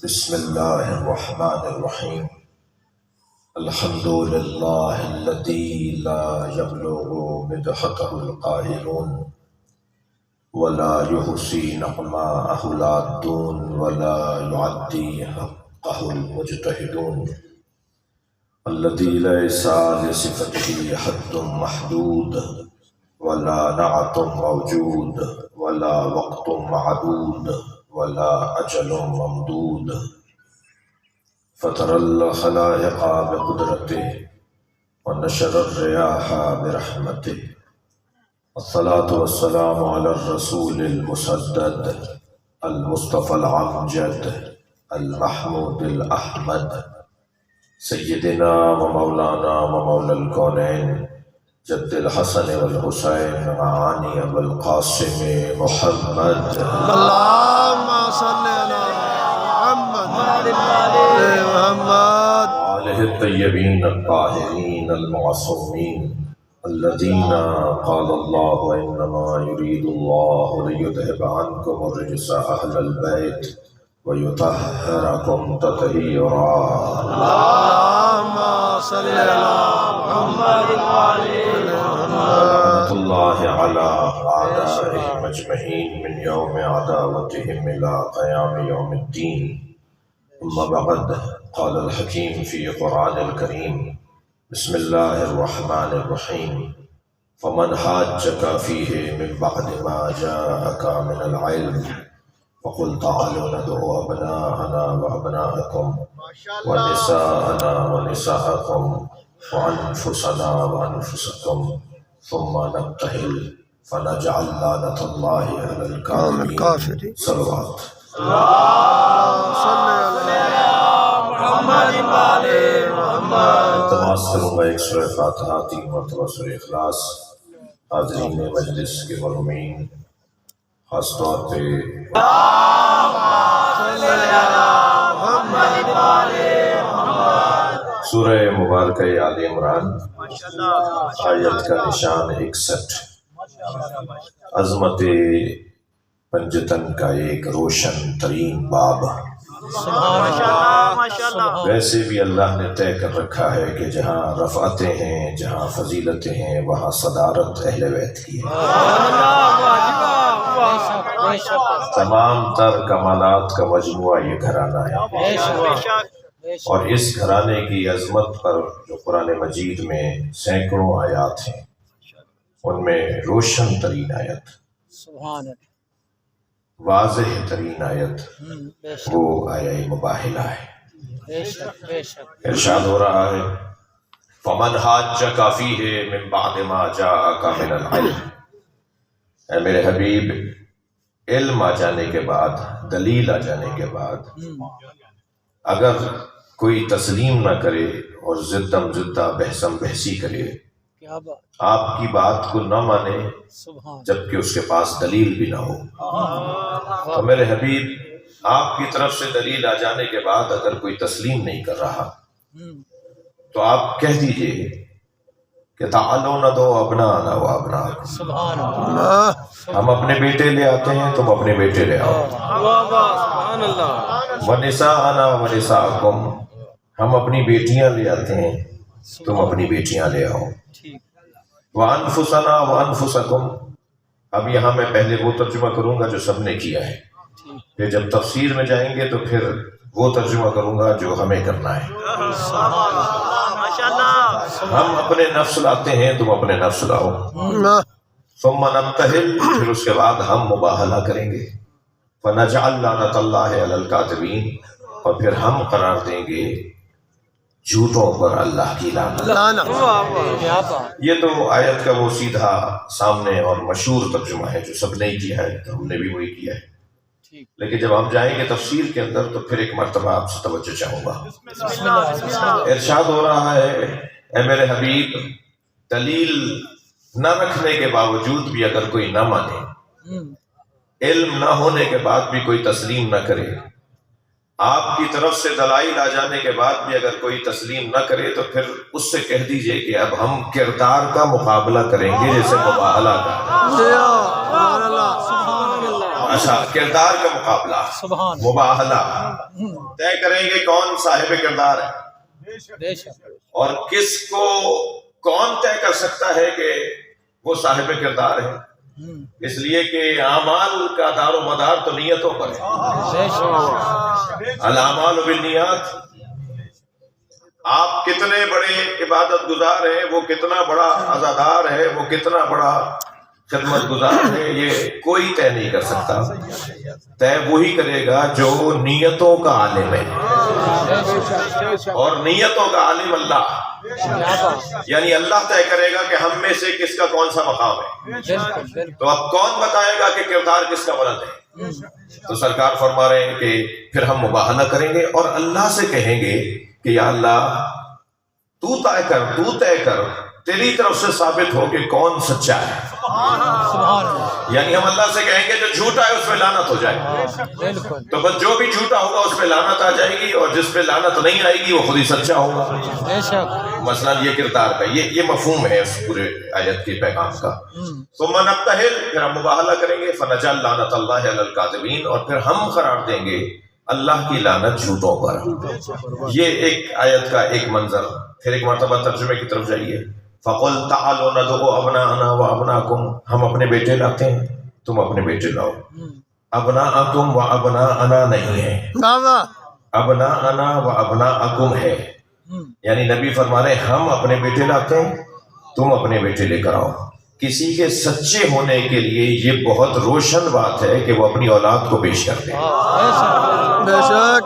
بسم الله الرحمن الرحيم. الحمد لله الذي لا يبلغ مدحته القائلون ولا يحصي نعماءه العادون ولا يعدي حقه المجتهدون، الذي ليس لصفته حد محدود ولا نعت موجود ولا وقت معدود ولا أجل ممدود، فطر الخلائق بقدرته ونشر الرياح برحمته، الصلاة والسلام على الرسول المسدد المصطفى العمجد المحمود الأحمد، سيدنا ومولانا ومولى الكونين جد الحسن والحسين معاني أبو القاسم محمد. اللهم صل على محمد آله الطيبين الطاهرين المعصومين الذين قال الله إنما يريد الله ليذهب عنكم الرجس أهل البيت ويطهركم تطهيرا. اللهم صل على محمد ورحمة الله على أعدائهم أجمعين من يوم عداوتهم إلى قيام يوم الدين. أما بعد، قال الحكيم في قرآن الكريم: بسم الله الرحمن الرحيم. فمن حاجك فيه من بعد ما جاءك من العلم فقل تعالوا ندعو أبناءنا وأبناءكم ونساءنا ونساءكم وأنفسنا وأنفسكم ثم نبتهل فنجعل لعنة الله على الكافرين. صلوات. اللهم صل على محمد التماس کروں گا ایک سورہ فاتحہ 3 مرتبہ سورہ اخلاص. حاضرین مجلس کے مرحومین، خاص طور پہ سورہ مبارکہ آل عمران آیت کا نشان 61، عظمت پنجتن کا ایک روشن ترین باب. ویسے بھی اللہ نے طے کر رکھا ہے کہ جہاں رفعتیں ہیں، جہاں فضیلتیں ہیں، وہاں صدارت اہل بیت کی ہے. تمام تر کمالات کا مجموعہ یہ گھرانہ ہے، اور اس گھرانے کی عظمت پر جو قرآن مجید میں سینکڑوں آیات ہیں، ان میں روشن ترین آیت، واضح ترین آیت وہ آیہ مباہلہ ہے. ارشاد ہو رہا ہے: فَمَنْ حَاجَّكَ فِيهِ مِن بَعْدِ مَا جَاءَكَ مِنَ الْعِلْمِ. اے میرے حبیب، علم آ جانے کے بعد، دلیل آ جانے کے بعد اگر کوئی تسلیم نہ کرے اور زدم زدہ بحثم بحثی کرے، آپ کی بات کو نہ مانے جبکہ اس کے پاس دلیل بھی نہ ہو، تو میرے حبیب آپ کی طرف سے دلیل آ جانے کے بعد اگر کوئی تسلیم نہیں کر رہا تو آپ کہہ دیجئے کہ تعالوا ندعو ابناءنا و ابناءکم. ہم اپنے بیٹے لے آتے ہیں، تم اپنے بیٹے لے آؤ. ونساءنا و نساءکم، ہم اپنی بیٹیاں لے آتے ہیں، تم اپنی بیٹیاں لے آؤ. وانفسنا و انفسکم، اب یہاں میں پہلے وہ ترجمہ کروں گا جو سب نے کیا ہے، پھر جب تفسیر میں جائیں گے تو پھر وہ ترجمہ کروں گا جو ہمیں کرنا ہے. ہم اپنے نفس لاتے ہیں، تم اپنے نفس لاؤ. ثم نبتہل، پھر اس کے بعد ہم مباہلہ کریں گے. فنجعل لعنت اللہ علی الکاذبین، اور پھر ہم قرار دیں گے جھوٹوں پر اللہ کی لعنت. یہ تو آیت کا وہ سیدھا سامنے اور مشہور ترجمہ ہے جو سب نے ہی کیا ہے، تو ہم نے بھی وہی کیا ہے. لیکن جب ہم جائیں گے تفسیر کے اندر تو پھر ایک مرتبہ آپ سے توجہ چاہوں گا. ارشاد ہو رہا ہے: اے میرے حبیب، دلیل نہ رکھنے کے باوجود بھی اگر کوئی نہ مانے، علم نہ ہونے کے بعد بھی کوئی تسلیم نہ کرے، آپ کی طرف سے دلائل آ جانے کے بعد بھی اگر کوئی تسلیم نہ کرے تو پھر اس سے کہہ دیجئے کہ اب ہم کردار کا مقابلہ کریں گے جیسے مباہلہ کا. اچھا، کردار کا مقابلہ، مباہلہ، طے کریں گے کون صاحب کردار ہے اور کس کو کون طے کر سکتا ہے کہ وہ صاحب کردار ہے، اس لیے کہ اعمال کا دار و مدار تو نیتوں پر ہے۔ الاعمال بالنیات، آپ کتنے بڑے عبادت گزار ہیں، وہ کتنا بڑا عزادار ہے، وہ کتنا بڑا خدمت گزار ہے، یہ کوئی طے نہیں کر سکتا۔ طے وہی کرے گا جو نیتوں کا عالم ہے، اور نیتوں کا عالم اللہ، یعنی اللہ طے کرے گا کہ ہم میں سے کس کا کون سا مقام ہے۔ تو اب کون بتائے گا کہ کردار کس کا بلند ہے؟ تو سرکار فرما رہے ہیں کہ پھر ہم مباہلہ کریں گے اور اللہ سے کہیں گے کہ یا اللہ تو طے کر، تیری طرف سے ثابت ہو کہ کون سچا ہے۔ یعنی ہم اللہ سے کہیں گے جو جھوٹا ہے اس پہ لعنت ہو جائے، تو بس جو بھی جھوٹا ہوگا اس پہ لعنت آ جائے گی، اور جس پہ لعنت نہیں آئے گی وہ خود ہی سچا ہوگا۔ مثلا یہ کردار کا یہ مفہوم ہے اس پورے آیت کے پیغام کا۔ ثم نبتہل، پھر ہم مباہلہ کریں گے، فنجعل لعنت اللہ علی الکاذبین، اور پھر ہم قرار دیں گے اللہ کی لعنت جھوٹوں پر۔ یہ ایک آیت کا ایک منظر۔ پھر ایک مرتبہ ترجمے کی طرف جائیے۔ فَقُلْ تَعَالُوا نَدْعُوا أَبْنَاءَنَا وَأَبْنَاءَكُمْ، ہم اپنے بیٹے لاتے ہیں، تم اپنے بیٹے لاؤ۔ ابناءکم و ابناءنا نہیں ہے، ابناءنا و ابناءکم ہے، یعنی نبی فرما رہے ہم اپنے بیٹے لاتے ہیں، تم اپنے بیٹے لے کر آؤ۔ کسی کے سچے ہونے کے لیے یہ بہت روشن بات ہے کہ وہ اپنی اولاد کو پیش کرتے ہیں۔ بے شک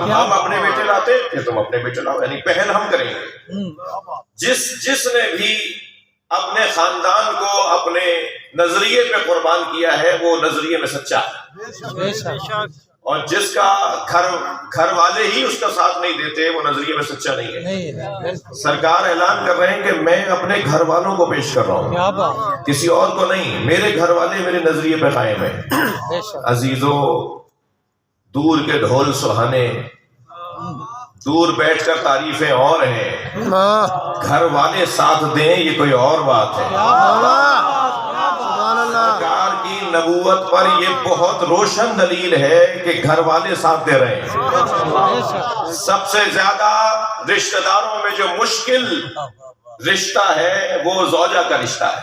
ہم اپنے بیٹے لاتے کہ تم اپنے بیٹے لاؤ، یعنی پہل ہم کریں گے۔ جس نے بھی اپنے خاندان کو اپنے نظریے پہ قربان کیا ہے وہ نظریے میں سچا ہے، اور جس کا گھر والے ہی اس کا ساتھ نہیں دیتے وہ نظریے میں سچا نہیں ہے۔ سرکار اعلان کر رہے ہیں کہ میں اپنے گھر والوں کو پیش کر رہا ہوں، کسی اور کو نہیں، میرے گھر والے میرے نظریے پہ قائم ہیں۔ عزیزو، دور کے ڈھول سہانے، دور بیٹھ کر تعریفیں اور ہیں، گھر والے ساتھ دیں یہ کوئی اور بات ہے۔ سرکار کی نبوت پر یہ بہت روشن دلیل ہے کہ گھر والے ساتھ دے رہے ہیں۔ سب سے زیادہ رشتہ داروں میں جو مشکل رشتہ ہے وہ زوجہ کا رشتہ ہے۔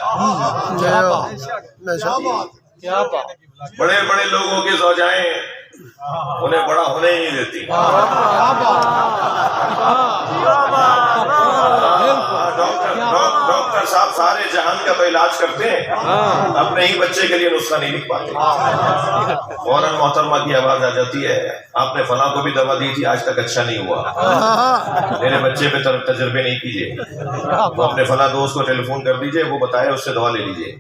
بڑے بڑے لوگوں کی زوجائیں انہیں بڑا ہونے ہی نہیں دیتی۔ ڈاکٹر صاحب سارے جہان کا تو علاج کرتے ہیں، اپنے ہی بچے کے لیے نسخہ نہیں لکھ پاتے۔ فوراً محترمہ کی آواز آ جاتی ہے آپ نے فلاں کو بھی دوا دی تھی آج تک اچھا نہیں ہوا، میرے بچے پہ تجربے نہیں کیجیے، اپنے فلاں دوست کو ٹیلی فون کر دیجئے وہ بتائے اس سے دوا لے لیجئے۔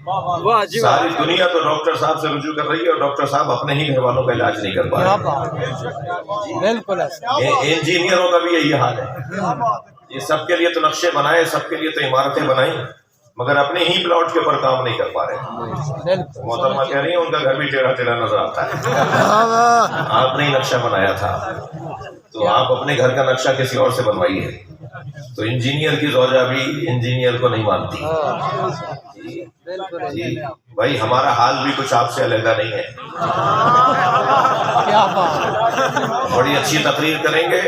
ساری دنیا تو ڈاکٹر صاحب سے رجوع کر رہی ہے اور ڈاکٹر صاحب اپنے ہی گھر والوں کا علاج نہیں کر پا رہے۔ انجینئروں کا بھی یہی حال ہے، یہ سب کے لیے تو نقشے بنائے، سب کے لیے تو عمارتیں بنائیں، مگر اپنے ہی پلاٹ کے اوپر کام نہیں کر پا رہے۔ محترمہ کہہ رہی ہیں ان کا گھر بھی ٹیڑھا ٹیڑھا نظر آتا ہے۔ آپ نے ہی نقشہ بنایا تھا تو آپ اپنے گھر کا نقشہ کسی اور سے بنوائیے۔ تو انجینئر کی زوجہ بھی انجینئر کو نہیں مانتی۔ جی بھائی ہمارا حال بھی کچھ آپ سے علیحدہ نہیں ہے۔ بڑی اچھی تقریر کریں گے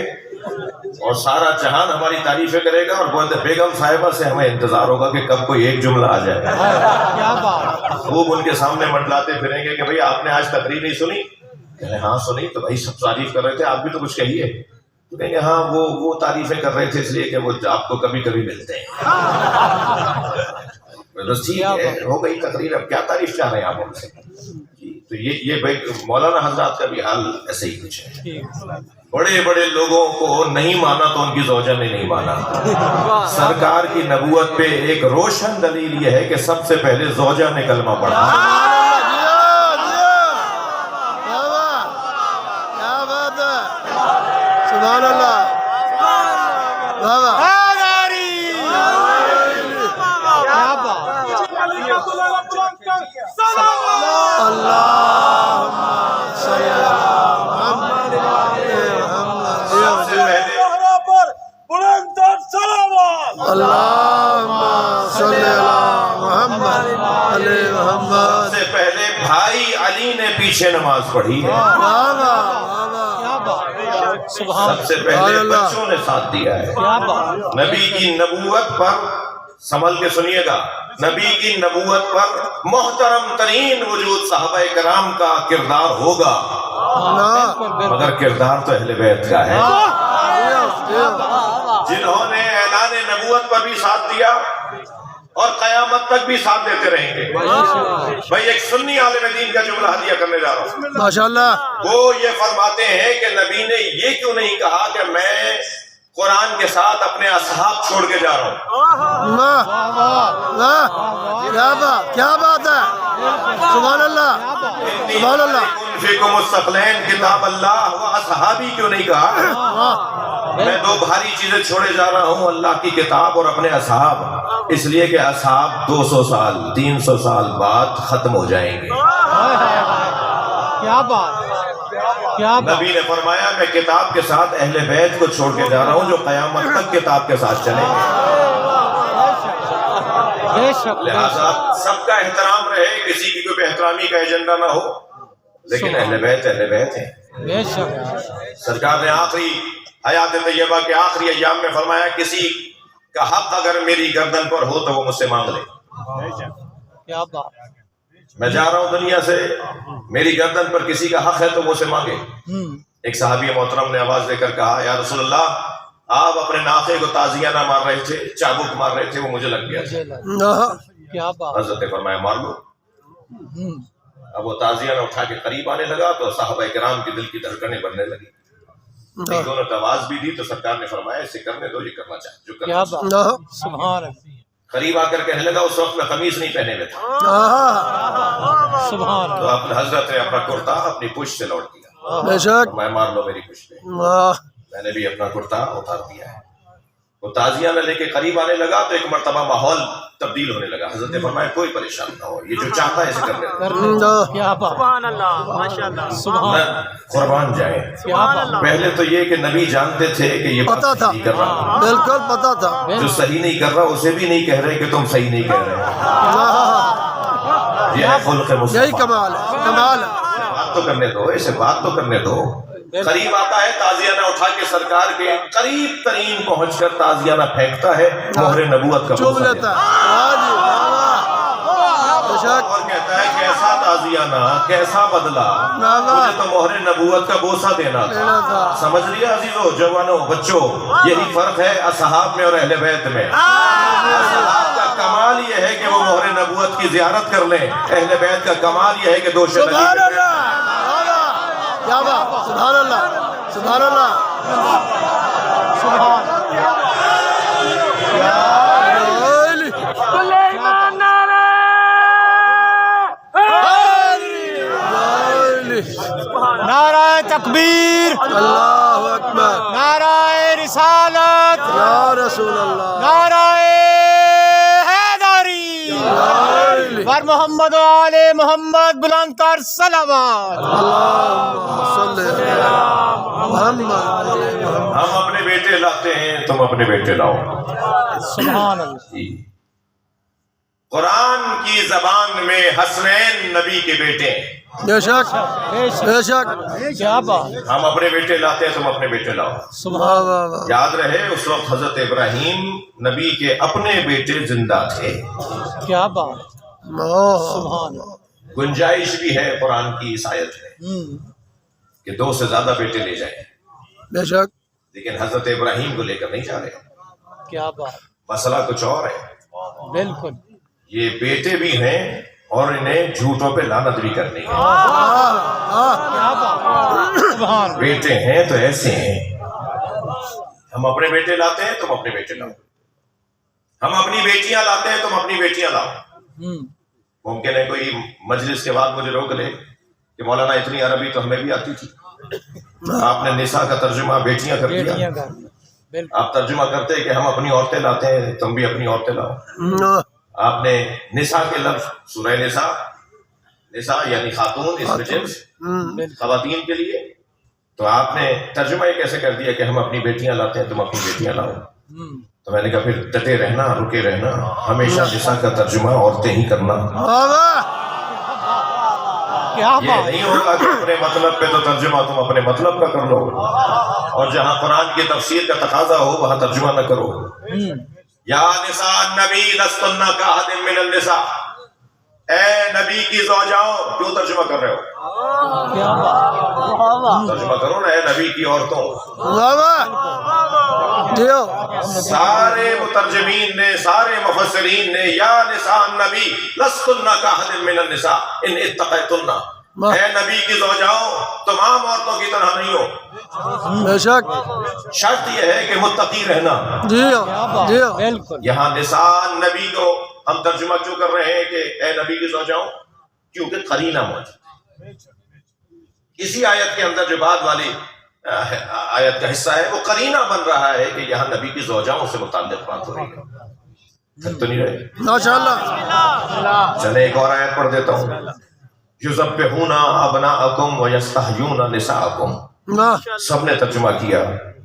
اور سارا جہان ہماری تعریفیں کرے گا، اور بولتے بیگم صاحبہ سے ہمیں انتظار ہوگا کہ کب کوئی ایک جملہ آ جائے۔ خوب ان کے سامنے منڈلاتے پھریں گے کہ بھئی آپ نے آج تقریر نہیں سنی؟ کہیں ہاں سنی، تو بھائی سب تعریف کر رہے تھے آپ بھی تو کچھ کہیے۔ تو کہیں گے ہاں وہ تعریفیں کر رہے تھے اس لیے کہ وہ آپ کو کبھی کبھی ملتے ہیں۔ ٹھیک ہے ہو گئی تقریر، اب کیا تعریف چاہ رہے ہیں آپ ہم سے؟ تو یہ بھائی مولانا حضرات کا بھی حال ایسے ہی کچھ ہے۔ بڑے بڑے لوگوں کو نہیں مانا تو ان کی زوجہ نے نہیں مانا۔ سرکار کی نبوت پہ ایک روشن دلیل یہ ہے کہ سب سے پہلے زوجہ نے کلمہ پڑھا۔ سبحان اللہ۔ سب سے پہلے بھائی علی نے پیچھے نماز پڑھی ہے، واہ واہ واہ واہ سب سے پہلے بچوں نے ساتھ دیا ہے۔ نبی کی نبوت پر سنبھل کے سنیے گا، نبی کی نبوت پر محترم ترین وجود صحابہ کرام کا کردار ہوگا، مگر کردار تو اہل بیت کا ہے، جنہوں نے اعلان نبوت پر بھی ساتھ دیا اور قیامت تک بھی ساتھ دیتے رہیں گے۔ بھائی ایک سنی عالم دین کا جملہ ہدیہ کرنے جا رہا ہوں، ماشاءاللہ، وہ یہ فرماتے ہیں کہ نبی نے یہ کیوں نہیں کہا کہ میں قرآن کے ساتھ اپنے اصحاب چھوڑ کے جا رہا ہوں؟ واہ واہ کیا بات ہے، سبحان اللہ سبحان اللہ، فیکم الثقلین کتاب اللہ و اصحابی کیوں نہیں کہا؟ میں دو بھاری چیزیں چھوڑے جا رہا ہوں، اللہ کی کتاب اور اپنے اصحاب، اس لیے کہ اصحاب 200 سال 300 سال بعد ختم ہو جائیں گے۔ کیا بات، کیا بات، نبی نے فرمایا میں کتاب کے ساتھ اہل بیت کو چھوڑ کے جا رہا ہوں جو قیامت تک کتاب کے ساتھ چلیں گے۔ بے شک، لہٰذا سب کا احترام رہے، کسی کی کوئی بے احترامی کا ایجنڈا نہ ہو، لیکن اہل بیت ہیں۔ بے شک، سرکار نے آخری حیات طیبہ کے آخری ایام میں فرمایا کسی کا حق اگر میری گردن پر ہو تو وہ مجھ سے مانگ لے۔ کیا بات، میں جا رہا ہوں دنیا سے، میری گردن پر کسی کا حق ہے تو مجھ سے مانگے۔ ایک صحابی محترم نے آواز دے کر کہا یا رسول اللہ، آپ اپنے ناقے کو تازیہ نہ مار رہے تھے، چابک مار رہے تھے، وہ مجھے لگ گیا تھا۔ کیا بات، حضرت نے فرمایا مار لو۔ اب وہ تازیہ نہ اٹھا کے قریب آنے لگا تو صحابہ کرام کی دل کی دھڑکنیں بڑھنے لگی۔ دونوں نے آواز بھی دی تو سرکار نے فرمایا اسے کرنے دو، یہ کرنا چاہے جو کیا کرنا۔ بات، سبحان اللہ، قریب آ کر کہنے لگا اس وقت میں قمیص نہیں پہنے ہوئے تھا، سبحان تو اللہ، اپنے حضرت نے اپنا کرتا اپنی پشت سے لوٹ دیا۔ بے شک، میں مار لو میری پشت پہ، واہ میں نے بھی اپنا کرتا اتار دیا ہے۔ وہ تازیہ نہ لے کے قریب آنے لگا تو ایک مرتبہ ماحول تبدیل ہونے لگا۔ حضرت نے فرمایا کوئی پریشان نہ ہو، یہ جو چاہتا ہے اسے کرنے دو، کیا بات، سبحان اللہ، سبحان، قربان جائیں۔ کیا بات، پہلے تو یہ کہ نبی جانتے تھے کہ یہ بات پتا تھا، صحیح کر رہا ہوں، بالکل پتا تھا، جو صحیح نہیں کر رہا اسے بھی نہیں کہہ رہے کہ تم صحیح نہیں کہہ رہے۔ یہ ہے خلق یہی مصطفیٰ۔ کمال ہے، کمال ہے، بات تو کرنے دو، اسے بات تو کرنے دو۔ قریب آتا ہے تازیہ نہ اٹھا کے سرکار کے قریب ترین پہنچ کر تازیہ نہ پھینکتا ہے، مہر نبوت کا چوم بوسہ لیتا ہے، واہ جی واہ، بے شک، اور کہتا ہے کیسا تازیہ نہ، کیسا بدلہ، مجھے تو مہر نبوت کا بوسہ دینا لینا تھا۔ تھا، سمجھ لیا عزیزو، جوانوں، بچوں، یہی فرق ہے اصحاب میں اور اہل بیت میں۔ اصحاب کا کمال یہ ہے کہ وہ مہر نبوت کی زیارت کر لیں، اہل بیت کا کمال یہ ہے کہ دوش نبی سبحان اللہ، کیا بات، سبحان اللہ سبحان اللہ، سبحان، نعرہ تکبیر، اللہ اکبر، نعرہ رسالت، یا رسول اللہ، نعرہ حیدری، بر محمد و آل محمد بلند تر صلوات۔ اللہم صلی علی محمد، ہم اپنے بیٹے لاتے ہیں، تم اپنے بیٹے لاؤ۔ سبحان اللہ، جی۔ قرآن کی زبان میں حسنین نبی کے بیٹے ہیں، بے شک بے شک، کیا بات، ہم اپنے بیٹے لاتے ہیں، تم اپنے بیٹے لاؤ۔ سبحان، واہ واہ واہ، یاد رہے اس وقت حضرت ابراہیم نبی کے اپنے بیٹے زندہ تھے۔ کیا بات، سبحان، گنجائش بھی ہے قرآن کی اس آیت میں کہ 2 سے زیادہ بیٹے لے جائیں، بے شک، لیکن حضرت ابراہیم کو لے کر نہیں جا رہے۔ کیا بات، مسئلہ کچھ اور ہے، بالکل، یہ بیٹے بھی ہیں اور انہیں جھوٹوں پہ لعنت بھی کرنی ہے۔ کیا بات، سبحان، بیٹے ہیں تو ایسے ہیں، ہم اپنے بیٹے لاتے ہیں، تم اپنے بیٹے لاؤ، ہم اپنی بیٹیاں لاتے ہیں، تم اپنی بیٹیاں لاؤ۔ ممکن ہے کوئی مجلس کے بعد مجھے روک لے کہ مولانا اتنی عربی تو ہمیں بھی آتی تھی، آپ نے نساء کا ترجمہ بیٹیاں کر دیا، بیٹیاں کا، بالکل، آپ ترجمہ کرتے کہ ہم اپنی عورتیں لاتے ہیں، تم بھی اپنی عورتیں لاؤ۔ آپ نے نساء کے لفظ سورہ نساء یعنی خاتون، اس میں جنس خواتین کے لیے، تو آپ نے ترجمہ یہ کیسے کر دیا کہ ہم اپنی بیٹیاں لاتے ہیں، تم اپنی بیٹیاں لاؤ؟ تو میں نے کہا پھر ڈٹے رہنا، رکے رہنا، ہمیشہ نساء کا ترجمہ عورتیں ہی کرنا۔ کیا یہ بات. نہیں ہوگا کہ اپنے مطلب پہ تو ترجمہ تم اپنے مطلب کا کر لو، اور جہاں قرآن کی تفسیر کا تقاضا ہو وہاں ترجمہ نہ کرو. یا نساء النبی لستن کاحد من النساء، اے نبی کی زوجاؤں، کیوں ترجمہ کر رہے ہو؟ کیا بات. ترجمہ کرو نا، اے نبی کی عورتوں. جیو سارے مترجمین نے، سارے مفسرین نے یا نساء النبی لستن کاحد من النساء ان اتقیتن، اے نبی کی زوجاؤں تمام عورتوں کی طرح نہیں ہو. بے شک. شرط یہ ہے کہ متقی رہنا. جیو جیو بالکل. یہاں نساء النبی کو ہم ترجمہ کیوں کر رہے ہیں کہ اے نبی کی زوجاؤں؟ کیونکہ قرینہ موجود ہے. اسی آیت کے اندر جو بعد والی آیت کا حصہ ہے وہ قرینہ بن رہا ہے کہ یہاں نبی کی زوجاؤں سے متعلق بات ہو رہی ہے. تو نہیں رہے. ماشاءاللہ. چلے ایک اور آیت پڑھ دیتا ہوں. یذبحون ابناءکم ویستحیون نساءکم. سب نے ترجمہ کیا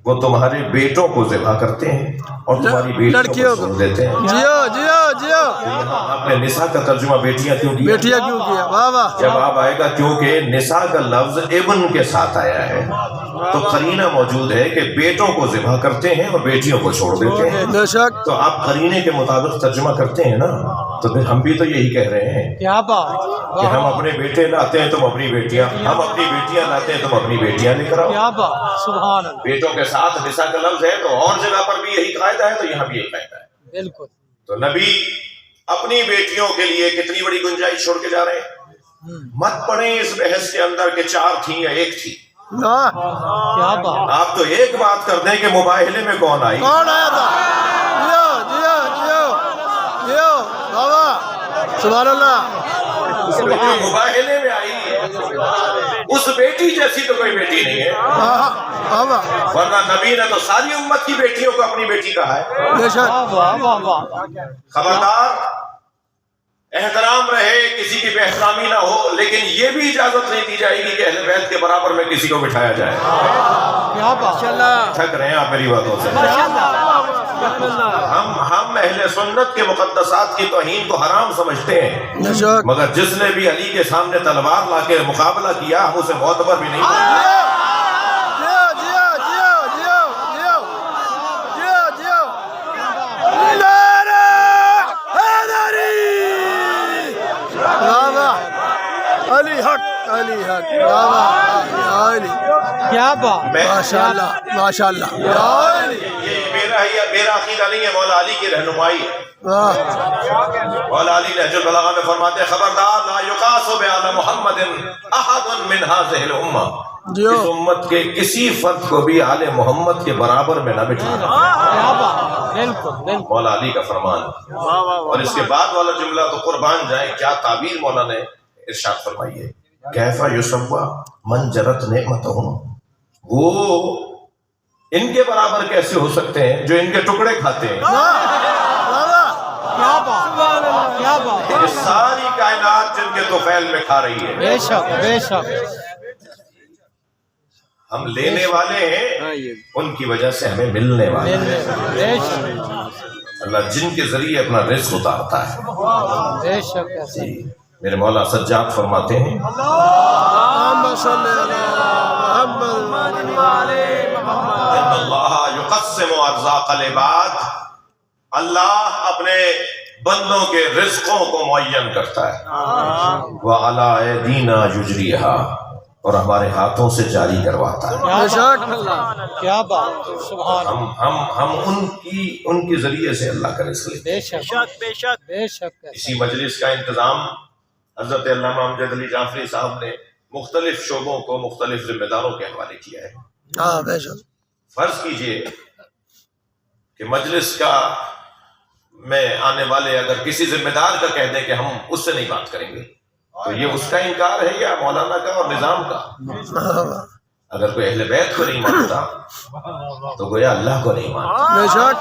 وہ تمہارے بیٹوں کو ذبح کرتے ہیں اور تمہاری بیٹیوں لڑکیوں کو کو چھوڑ دیتے ہیں. جیو جیو جیو. یہاں آپ نے نساء کا ترجمہ بیٹیاں کیوں کیا؟ بیٹیا کیوں کیا؟ واہ واہ. جب آپ آئے گا کیونکہ نساء کا لفظ ابن کے ساتھ آیا ہے تو قرینہ موجود ہے کہ بیٹوں کو ذبح کرتے ہیں اور بیٹیوں کو چھوڑ دیتے ہیں. بے شک. تو آپ قرینے کے مطابق ترجمہ کرتے ہیں نا، تو پھر ہم بھی تو یہی کہہ رہے ہیں کیا بات. کہ ہم اپنے بیٹے لاتے ہیں تم اپنی بیٹیاں، ہم اپنی بیٹیاں لاتے ہیں تم اپنی بیٹیاں لے کر آؤ. کیا بات. سبحان اللہ. بیٹوں کے ساتھ نساء کا لفظ ہے تو اور جگہ پر بھی یہی قاعدہ ہے تو یہاں بھی یہی قاعدہ ہے. بالکل. تو نبی اپنی بیٹیوں کے لیے کتنی بڑی گنجائش چھوڑ کے جا رہے ہیں. مت پڑیں اس بحث کے اندر کہ 4 تھیں یا 1 تھی. کیا بات. آپ تو ایک بات کر دیں کہ مباہلے میں کون آئی. کون آیا تھا؟ جیو جیو جیو جیو. بابا سبحان اللہ. جو مباہلے میں آئی اس بیٹی جیسی تو کوئی بیٹی نہیں ہے، بابا ورنہ نبی نے تو ساری امت کی بیٹیوں کو اپنی بیٹی کہا ہے. بے شک. واہ واہ واہ. خبردار احترام رہے، کسی کی بے احترامی نہ ہو، لیکن یہ بھی اجازت نہیں دی جائے گی کہ اہل بیت کے برابر میں کسی کو بٹھایا جائے. کیا بات. تھک رہے ہیں آپ میری باتوں سے. ہم اہل سنت کے مقدسات کی توہین کو حرام سمجھتے ہیں، بے شک. مگر جس نے بھی علی کے سامنے تلوار لا کے مقابلہ کیا ہم اسے معتبر بھی نہیں مانتے. جیو جیو جیو جیو جیو جیو جیو. نعرہ حیدری. بابا علی حق علی حق. بابا علی. کیا بات. ماشاءاللہ ماشاءاللہ. یہ میرا عقیدہ نہیں ہے، مولا علی کی رہنمائی ہے. مولا علی نہج البلاغہ میں فرماتے ہیں خبردار لا یقاس بعلی محمد احد من هذه الامہ. اس امت کے کسی فرد کو بھی آل محمد کے برابر میں نہ بٹھانا. کیا بات. بالکل بالکل. مولا علی کا فرمان. اور اس کے بعد والا جملہ تو قربان جائیں کیا تعبیر مولا نے ارشاد فرمائی ہے. کیف یسوی من جرت نعمتہم. وہ ان کے برابر کیسے ہو سکتے ہیں جو ان کے ٹکڑے کھاتے ہیں. کیا بات. کیا بات. یہ ساری کائنات جن کے طفیل میں کھا رہی ہے. بے شک بے شک. ہم لینے والے ہیں، ان کی وجہ سے ہمیں ملنے والے ہیں. بے شک اللہ جن کے ذریعے اپنا رزق اتارتا ہے. بے شک. جی میرے مولا سجاد فرماتے ہیں اللہم صلی علی محمد. ان اللہ یقسم ارزاق العباد. اللہ اپنے بندوں کے رزقوں کو معین کرتا ہے. وعلی ایدینا یجریہا. اور ہمارے ہاتھوں سے جاری کرواتا ہے. بے شک. کیا بات. سبحان. ہم ان کی ذریعے سے اللہ کا رزق لیتے ہیں. بے شک بے شک بے شک. اسی مجلس کا انتظام حضرت علامہ امجد علی جعفری صاحب نے مختلف شعبوں کو مختلف ذمہ داروں کے حوالے کیا ہے. ہاں بے شک. فرض کیجئے کہ مجلس کا میں آنے والے اگر کسی ذمہ دار کا کہہ دیں کہ ہم اس سے نہیں بات کریں گے تو یہ اس کا انکار ہے یا مولانا کا اور نظام کا. اگر کوئی اہل بیت کو نہیں مانتا تو گویا اللہ کو نہیں مانتا. بے شک.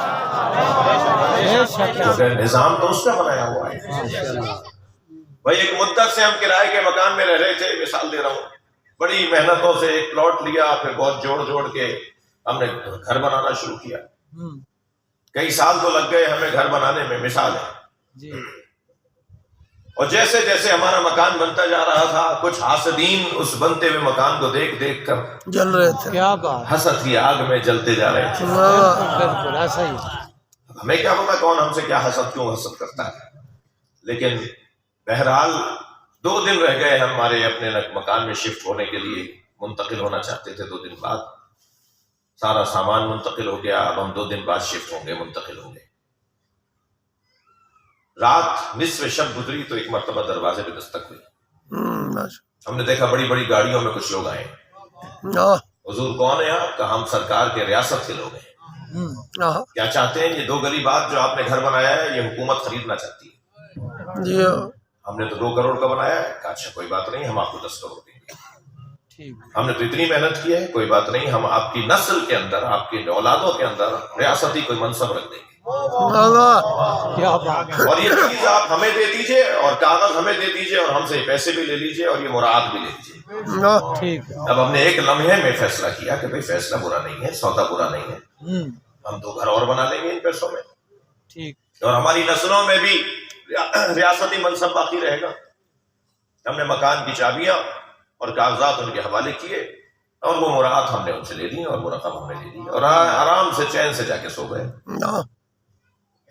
بے شک. کیونکہ نظام تو اس کا بنایا ہوا ہے. بھائی ایک مدت سے ہم کرائے کے مکان میں رہ رہے تھے، مثال دے رہا ہوں، بڑی محنتوں سے ایک پلاٹ لیا، پھر بہت جوڑ کے ہم نے گھر بنانا شروع کیا. کئی سال تو لگ گئے ہمیں گھر بنانے میں. مثال ہے جی. اور جیسے جیسے ہمارا مکان بنتا جا رہا تھا کچھ حاسدین اس بنتے ہوئے مکان کو دیکھ دیکھ کر جل رہے تھے. کیا بات. حسد کی آگ میں جلتے جا رہے تھے. بالکل ایسا ہی. ہمیں کیا پتا کون ہم سے کیا حسد کیوں حسد کرتا ہے. لیکن بہرحال 2 دن رہ گئے ہمارے اپنے مکان میں شفٹ ہونے کے لیے. منتقل ہونا چاہتے تھے 2 دن بعد. سارا سامان منتقل ہو گیا. اب ہم 2 دن بعد شفٹ ہوں گے, منتقل ہوں گے. رات نصف شب گزری تو ایک مرتبہ دروازے پہ دستک ہوئی. ہم نے دیکھا بڑی بڑی گاڑیوں میں کچھ لوگ آئے. حضور کون ہے آپ؟ کہا ہم سرکار کے ریاست کے لوگ ہیں. کیا چاہتے ہیں؟ یہ 2 گلی بعد جو آپ نے گھر بنایا ہے یہ حکومت خریدنا چاہتی ہے. جی ہم نے تو 2 کروڑ کا بنایا ہے. کہا اچھا کوئی بات نہیں, ہم آپ کو 10 کروڑ دیں گے. ہم نے تو اتنی محنت کی ہے, کوئی بات نہیں, ہم آپ کی نسل کے اندر, آپ کی اولادوں کے اندر ریاستی کوئی منصب رکھ دیں گے. کیا بات. اور یہ چیز آپ ہمیں دے دیجئے اور کاغذ ہمیں دے دیجئے اور ہم سے پیسے بھی لے لیجئے اور یہ مراد بھی لے لیجئے. ٹھیک ہے. اب ہم نے ایک لمحے میں فیصلہ کیا کہ بھئی فیصلہ برا نہیں ہے, سودا برا نہیں ہے. ہم 2 گھر اور بنا لیں گے ان پیسوں میں. ٹھیک. اور ہماری نسلوں میں بھی ریاستی منصب باقی رہے گا. ہم نے مکان کی چابیاں اور کاغذات ان کے حوالے کیے اور وہ مراد ہم نے ان سے لے لی اور وہ رقم ہم نے لے لی اور آرام سے چین سے جا کے سو گئے.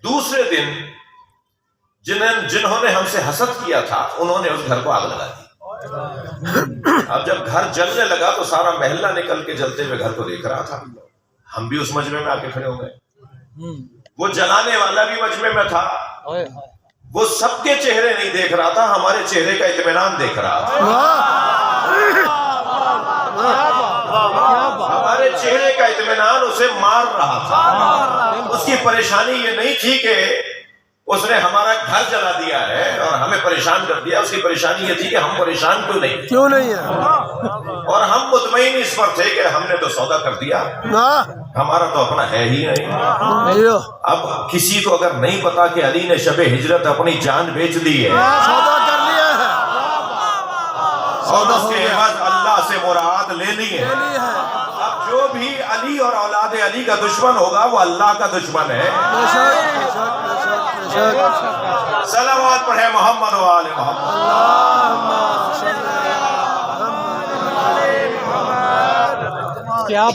دوسرے دن جنہوں نے ہم سے حسد کیا تھا انہوں نے اس گھر کو آگ لگا دی. اب جب گھر جلنے لگا تو سارا محلہ نکل کے جلتے ہوئے گھر کو دیکھ رہا تھا. ہم بھی اس مجمع میں آ کے کھڑے ہو گئے. وہ جلانے والا بھی مجمع میں تھا. وہ سب کے چہرے نہیں دیکھ رہا تھا, ہمارے چہرے کا اطمینان دیکھ رہا تھا. ہمارے چہرے کا اطمینان اسے مار رہا تھا. اس کی پریشانی یہ نہیں تھی کہ اس نے ہمارا گھر جلا دیا ہے اور ہمیں پریشان کر دیا. اس کی پریشانی یہ تھی کہ ہم پریشان کیوں نہیں ہیں, اور ہم مطمئن اس پر تھے کہ ہم نے تو سودا کر دیا, ہمارا تو اپنا ہے ہی نہیں. اب کسی کو اگر نہیں پتا کہ علی نے شب ہجرت اپنی جان بیچ دی ہے اور اس کے عوض اللہ سے مراد لے لی ہے, اب جو بھی علی اور اولاد علی کا دشمن ہوگا وہ اللہ کا دشمن ہے. صلوات پڑھے محمد و آل محمد.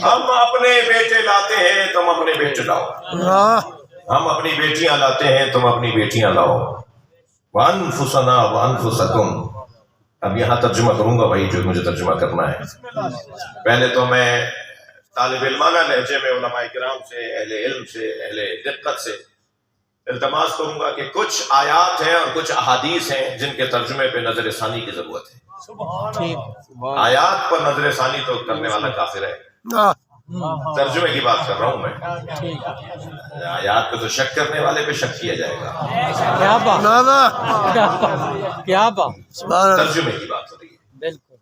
ہم اپنے بیٹے لاتے ہیں, تم اپنے بیٹے لاؤ. ہم اپنی بیٹیاں لاتے ہیں, تم اپنی بیٹیاں لاؤ. وَأَنفُسَنَا وَأَنفُسَكُمْ. اب یہاں ترجمہ کروں گا بھائی جو مجھے ترجمہ کرنا ہے. پہلے تو میں طالب علمانہ لہجے میں علماء کرام سے, اہل علم سے, اہل دقت سے التماس کروں گا کہ کچھ آیات ہیں اور کچھ احادیث ہیں جن کے ترجمے پہ نظر ثانی کی ضرورت ہے. آیات پر نظر ثانی تو کرنے والا کافر ہے, ترجمے کی بات کر رہا ہوں میں. آیات پہ تو شک کرنے والے پہ شک کیا جائے گا. کیا بات. ترجمے کی بات ہو رہی ہے. بالکل.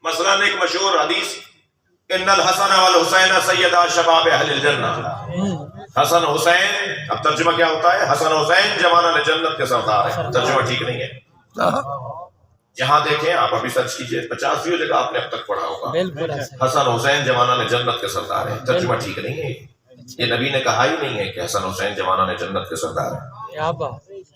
مثلا ایک مشہور حدیث, ان الحسن والحسین سیدا شباب اہل الجنہ. حسن حسین, اب ترجمہ کیا ہوتا ہے؟ حسن حسین جوانان جنت کے سردار ہیں. ترجمہ ٹھیک نہیں ہے. یہاں دیکھیں آپ, ابھی سرچ کیجئے, 50 جگہ آپ نے اب تک پڑھا ہوگا حسن حسین جوانان جنت کے سردار ہیں. ترجمہ ٹھیک نہیں ہے. یہ نبی نے کہا ہی نہیں ہے کہ حسن حسین جوانان جنت کے سردار ہیں.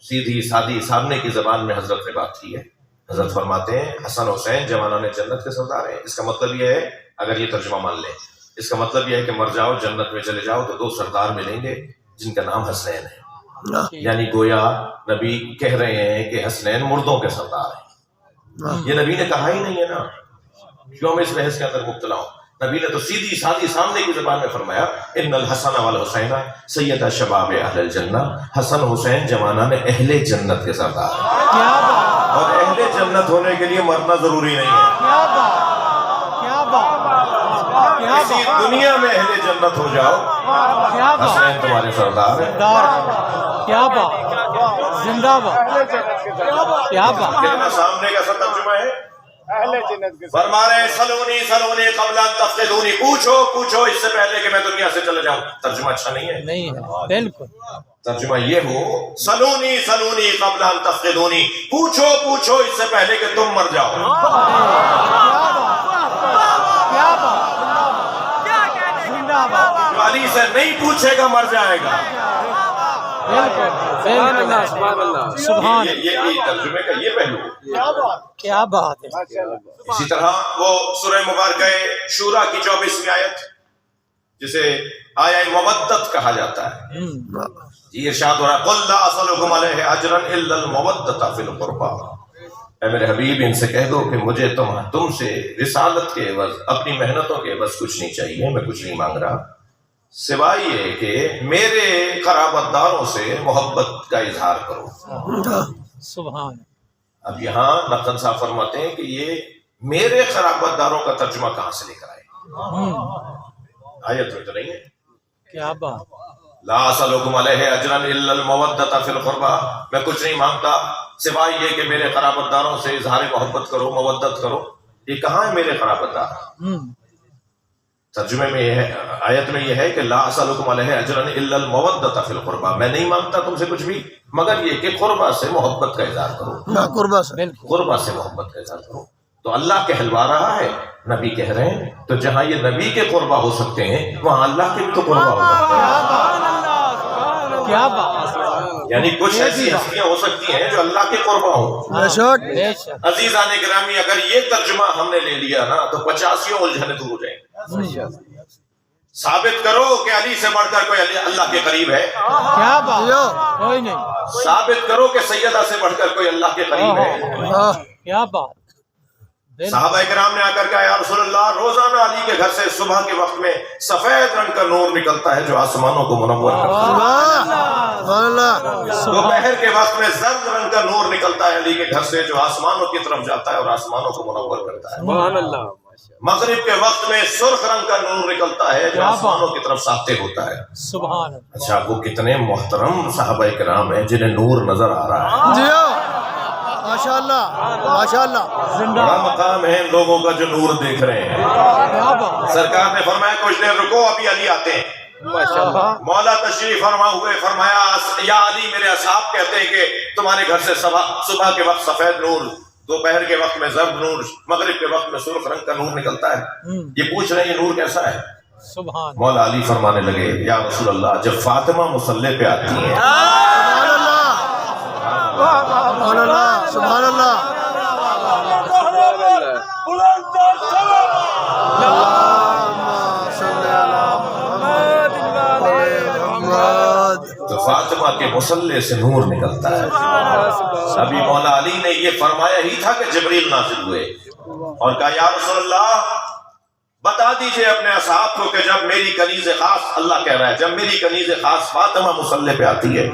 سیدھی سادی سامنے کی زبان میں حضرت نے بات کی ہے. حضرت فرماتے ہیں حسن حسین جوانان جنت کے سردار ہیں. اس کا مطلب یہ ہے, اگر یہ ترجمہ مان لیں, اس کا مطلب یہ ہے کہ مر جاؤ جنت میں چلے جاؤ تو 2 سردار ملیں گے جن کا نام حسنین ہے. یعنی گویا نبی کہہ رہے ہیں کہ حسنین مردوں کے سردار ہیں. یہ نبی نے کہا ہی نہیں ہے نا, کیوں میں اس بحث کے اندر مبتلا ہوں. نبی نے تو سیدھی سادی سامنے کی زبان میں فرمایا ان الحسن والحسین سیدا شباب اہل الجنہ. حسن حسین جوانان اہل جنت کے سردار ہیں, اور اہل جنت ہونے کے لیے مرنا ضروری نہیں ہے. کسی دنیا میں اہل جنت ہو جاؤ, حسین تمہارے سردار ہیں. کیا بات. زندہ باد. کیا بات. کتنا سامنے کا سا ترجمہ ہے. فرما رہے ہیں سلونی سلونی قبل ان تفقدونی, پوچھو پوچھو اس سے پہلے کہ میں دنیا سے چلے جاؤں. ترجمہ اچھا نہیں ہے. نہیں ہے. بالکل. ترجمہ یہ ہو سلونی سلونی قبل ان تفقدونی, پوچھو پوچھو اس سے پہلے کہ تم مر جاؤ. جو علی سے نہیں پوچھے گا مر جائے گا, سبحان یہ ترجمے کا یہ پہلو ہے۔ کیا بات ہے۔ اسی طرح وہ سورہ مبارکہ شورا کی 24ویں آیت جسے آیہ مودت کہا جاتا ہے، یہ ارشاد ہو رہا ہے قل لا اسألکم علیہ اجرا الا المودۃ فی القربى، اے میرے حبیب ان سے کہہ دو کہ مجھے تم سے رسالت کے عوض، اپنی محنتوں کے عوض کچھ نہیں چاہیے، میں کچھ نہیں مانگ رہا سوائے یہ کہ میرے قرابت داروں سے محبت کا اظہار کرو۔ سبحان۔ اب یہاں نقن صاحب فرماتے ہیں کہ یہ میرے قرابت داروں کا ترجمہ کہاں سے لے کر آئے؟ آیت میں تو نہیں ہے۔ کیا بات۔ لا اسألکم علیہ اجرا الا المودۃ فی القربى، میں کچھ نہیں مانگتا سوائے یہ کہ میرے قرابت داروں سے اظہار محبت کرو، مودت کرو۔ یہ کہاں ہے میرے قرابت دار؟ ترجمے میں یہ ہے، آیت میں یہ ہے کہ لا اسألکم علیہ اجرا الا المودۃ فی القربى، میں نہیں مانگتا تم سے کچھ بھی مگر یہ کہ قربہ سے محبت کا اظہار کرو، قربہ سے قربہ سے محبت کا اظہار کرو۔ تو اللہ کہلوا رہا ہے، نبی کہہ رہے ہیں، تو جہاں یہ نبی کے قربہ ہو سکتے ہیں وہاں اللہ کے بھی تو قربہ ہو سکتے ہیں۔ کیا بات۔ یعنی کچھ ایسی ہستیاں ہو سکتی ہیں جو اللہ کے قربہ ہوں۔ بے شک۔ بے شک۔ عزیزان گرامی، اگر یہ ترجمہ ہم نے لے لیا نا تو 85 الجھنیں دور ہو جائیں گی۔ ثابت کرو کہ علی سے بڑھ کر کوئی اللہ کے قریب ہے، کیا بات۔ کوئی نہیں۔ ثابت کرو کہ سیدہ سے بڑھ کر کوئی اللہ کے قریب ہے۔ کیا بات۔ صحابہ کرام نے آ کر کہا یا رسول اللہ، روزانہ علی کے گھر سے صبح کے وقت میں سفید رنگ کا نور نکلتا ہے جو آسمانوں کو منور کرتا ہے، دوپہر کے وقت میں زرد رنگ کا نور نکلتا ہے علی کے گھر سے جو آسمانوں کی طرف جاتا ہے اور آسمانوں کو منور کرتا ہے، مغرب کے وقت میں سرخ رنگ کا نور نکلتا ہے جو آسمانوں کی طرف ساطع ہوتا ہے۔ سبحان اللہ۔ اچھا، وہ کتنے محترم صحابہ کرام ہیں جنہیں نور نظر آ رہا ہے۔ ماشاء اللہ ماشاء اللہ، بڑا مقام ہے ان لوگوں کا جو نور دیکھ رہے ہیں۔ کیا بات۔ سرکار نے فرمایا کچھ دیر رکو، ابھی علی آتے ہیں۔ مولا تشریف فرما ہوئے، فرمایا یا علی، میرے اصحاب کہتے ہیں کہ تمہارے گھر سے صبح کے وقت سفید نور، دوپہر کے وقت میں زرد نور، مغرب کے وقت میں سرخ رنگ کا نور نکلتا ہے، یہ پوچھ رہے ہیں یہ نور کیسا ہے؟ سبحان۔ مولا علی فرمانے لگے یا رسول اللہ، جب فاطمہ مصلی پہ آتی ہیں، سبحان اللہ سبحان اللہ، تو فاطمہ کے مصلی سے نور نکلتا ہے۔ ابھی مولا علی نے یہ فرمایا ہی تھا کہ جبریل نازل ہوئے اور کہا یا رسول اللہ، بتا دیجئے اپنے اصحاب کو کہ جب میری کنیز خاص، اللہ کہہ رہا ہے، جب میری کنیز خاص فاطمہ مصلی پہ آتی ہے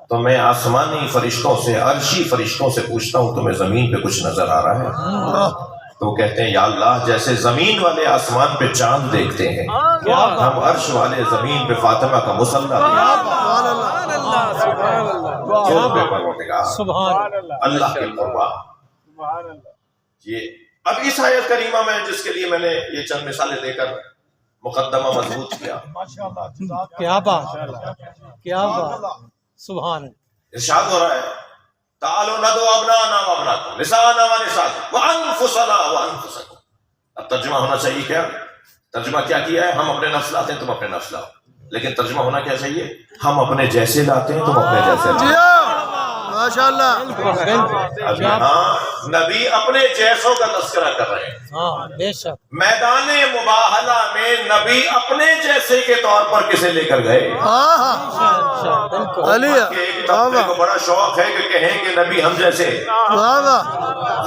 تو میں آسمانی فرشتوں سے، عرشی فرشتوں سے پوچھتا ہوں تمہیں زمین پہ کچھ نظر آ رہا ہے؟ تو وہ کہتے ہیں یا اللہ، جیسے زمین والے آسمان پہ چاند دیکھتے ہیں، ہم عرش والے زمین پہ فاطمہ کا مصلی اللہ کے قربا۔ یہ اب اس آیت کریمہ میں جس کے لیے میں نے یہ چند مثالیں دے کر مقدمہ مضبوط کیا، کیا بات، کیا بات۔ سبحان اللہ۔ ارشاد ہو رہا ہے تعالوا ندعو ابناءنا وابناءکم نساءنا ونساءکم وانفسنا وانفسکم۔ اب ترجمہ ہونا چاہیے کیا؟ ترجمہ کیا کیا ہے؟ ہم اپنے نفس لاتے ہیں، تم اپنے نفس لاؤ، لیکن ترجمہ ہونا کیا چاہیے؟ ہم اپنے جیسے لاتے ہیں، تم اپنے جیسے لاؤ۔ ماشاء اللہ۔ اب یہاں نبی اپنے جیسوں کا تذکرہ کر رہے ہیں۔ ہاں بے شک۔ میدان مباہلہ میں نبی اپنے جیسے کے طور پر کسے لے کر گئے؟ علی کہ ایک طبقے کو بڑا شوق ہے کہ کہیں کہ نبی ہم جیسے،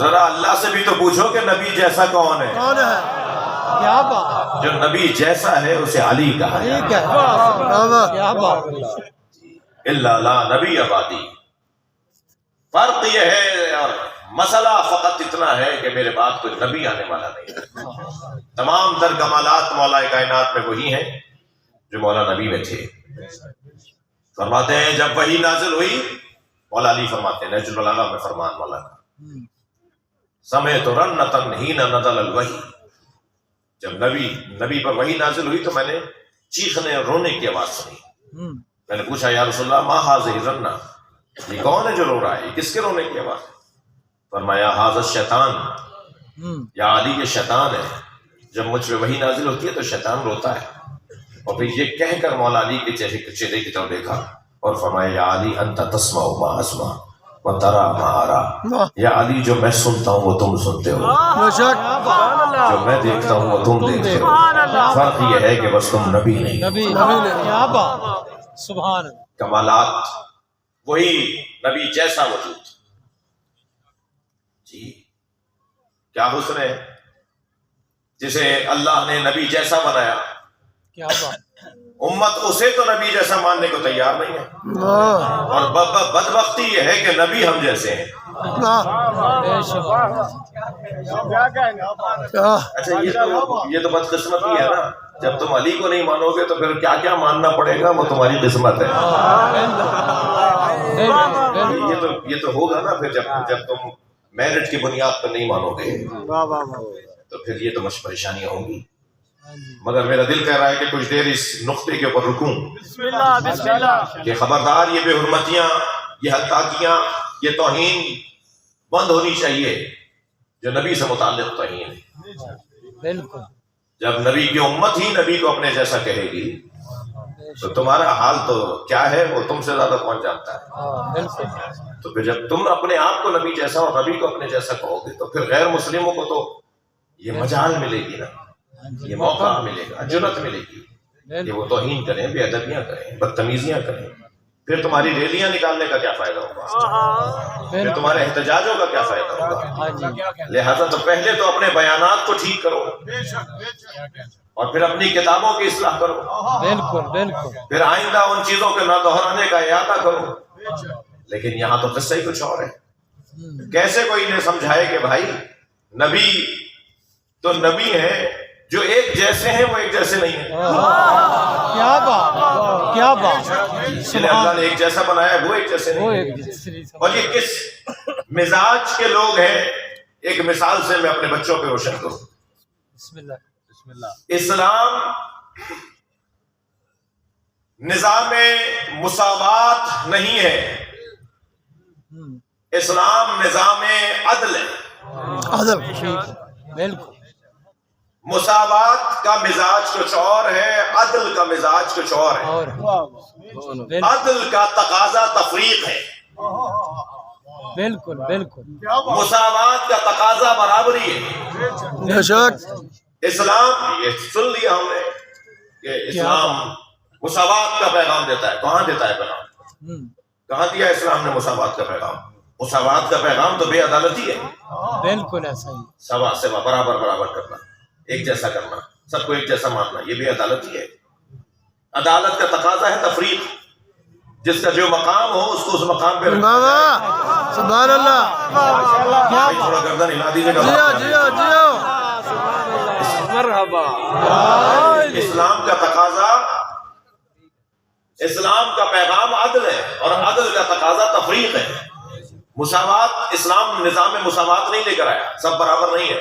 ذرا اللہ سے بھی تو پوچھو کہ نبی جیسا کون ہے؟ کون ہے؟ کیا بات۔ جو نبی جیسا ہے اسے علی کہا ہے۔ کیا بات۔ الا لا نبی آبادی۔ فرق یہ ہے اور مسئلہ فقط اتنا ہے کہ میرے بعد کوئی نبی آنے والا نہیں۔ تمام تر کمالات مولا کائنات میں وہی ہیں جو مولا نبی میں تھے۔ فرماتے ہیں جب وحی نازل ہوئی، مولا علی فرماتے ہیں نہج البلاغہ میں فرمان مولا کا، سمعت رنۃ حین نزل الوحی، جب نبی پر وحی نازل ہوئی تو میں نے چیخنے اور رونے کی آواز سنی۔ میں نے پوچھا یا رسول اللہ ما ھذہ الرنہ، یہ کون ہے جو رو رہا ہے، یہ کس کے رونے کی آواز؟ فرمایا ھذا الشیطان، یا علی یہ شیطان ہے، جب مجھ پہ وحی نازل ہوتی ہے تو شیطان روتا ہے۔ اور پھر یہ کہہ کر مولا علی کے چہرے کی طرف دیکھا اور فرمایا یا علی انت تسمع ما اسمع و ترى ما ارى، یا علی جو میں سنتا ہوں وہ تم سنتے ہو، بے شک جو میں دیکھتا ہوں وہ تم دیکھتے ہو، فرق یہ ہے کہ بس تم نبی نہیں، نبی کیا بات، سبحان اللہ، کمالات وہی نبی جیسا وجود، جی کیا حسن ہے جسے اللہ نے نبی جیسا بنایا، کیا بات، امت اسے تو نبی جیسا ماننے کو تیار نہیں ہے، اور بدبختی یہ ہے کہ نبی ہم جیسے ہیں۔ بے شک، اچھا یہ تو بدقسمتی ہے نا، جب تم علی کو نہیں مانو گے تو پھر کیا کیا ماننا پڑے گا، وہ تمہاری قسمت ہے۔ یہ تو ہوگا نا پھر جب تم میرٹ کی بنیاد پر نہیں مانو گے تو پھر یہ تو پریشانیاں ہوں گی۔ مگر میرا دل کہہ رہا ہے کہ کچھ دیر اس نقطے کے اوپر رکوں کہ خبردار یہ بے حرمتیاں، یہ حقاقیاں، یہ توہین بند ہونی چاہیے جو نبی سے متعلق توہین ہے۔ بالکل، جب نبی کی امت ہی نبی کو اپنے جیسا کہے گی تو تمہارا حال تو کیا ہے وہ تم سے زیادہ کون جانتا ہے۔ بالکل، تو پھر جب تم اپنے آپ کو نبی جیسا اور نبی کو اپنے جیسا کہو گے تو پھر غیر مسلموں کو تو یہ مجال ملے گی نا، یہ موقع ملے گا، جرت ملے گی کہ وہ توہین کریں، بے ادبیاں کریں، بدتمیزیاں کریں، پھر تمہاری ریلیاں نکالنے کا کیا فائدہ ہوگا، پھر تمہارے احتجاجوں کا کیا فائدہ ہوگا۔ لہذا تو پہلے تو اپنے بیانات کو ٹھیک کرو اور پھر اپنی کتابوں کی اصلاح کرو، بالکل بالکل، پھر آئندہ ان چیزوں کے نہ دہرانے کا احاطہ کرو۔ لیکن یہاں تو قصہ ہی کچھ اور ہے۔ کیسے کوئی انہیں سمجھائے کہ بھائی نبی تو نبی ہیں، جو ایک جیسے ہیں وہ ایک جیسے نہیں ہیں، کیا بات، کیا بات، جنہیں اللہ نے ایک جیسا بنایا ہے وہ ایک جیسے وہ نہیں ہیں۔ ایک دوسری سے، اور یہ کس مزاج کے لوگ ہیں، ایک مثال سے میں اپنے بچوں پہ روشن کروں۔ بسم اللہ، اسلام نظام مساوات نہیں ہے، اسلام نظام عدل ہے۔ عدل، بالکل، مساوات کا مزاج کچھ اور ہے، عدل کا مزاج کچھ اور ہے۔ اور عدل کا تقاضا تفریق ہے، بالکل بالکل، مساوات کا تقاضا برابری ہے۔ بے شک اسلام، یہ سن لیا ہم نے کہ اسلام مساوات کا پیغام دیتا ہے، کہاں دیتا ہے پیغام، کہاں دیا اسلام نے مساوات کا پیغام؟ مساوات کا پیغام تو بے عدالتی ہے، بالکل ایسا ہی، سوا سوا، برابر برابر کرنا، ایک جیسا کرنا، سب کو ایک جیسا ماننا، یہ بے عدالتی ہے۔ عدالت کا تقاضا ہے تفریق، جس کا جو مقام ہو اس کو اس مقام پہ رکھنا بابا سبحان اللہ، بھائی تھوڑا گردن ہلا دیجیے گا۔ جیو جیو جیو، مرحبا، اسلام کا تقاضا، اسلام کا پیغام عدل ہے اور عدل کا تقاضا تفریق ہے۔ مساوات، اسلام نظام مساوات نہیں لے کر آیا، سب برابر نہیں ہے۔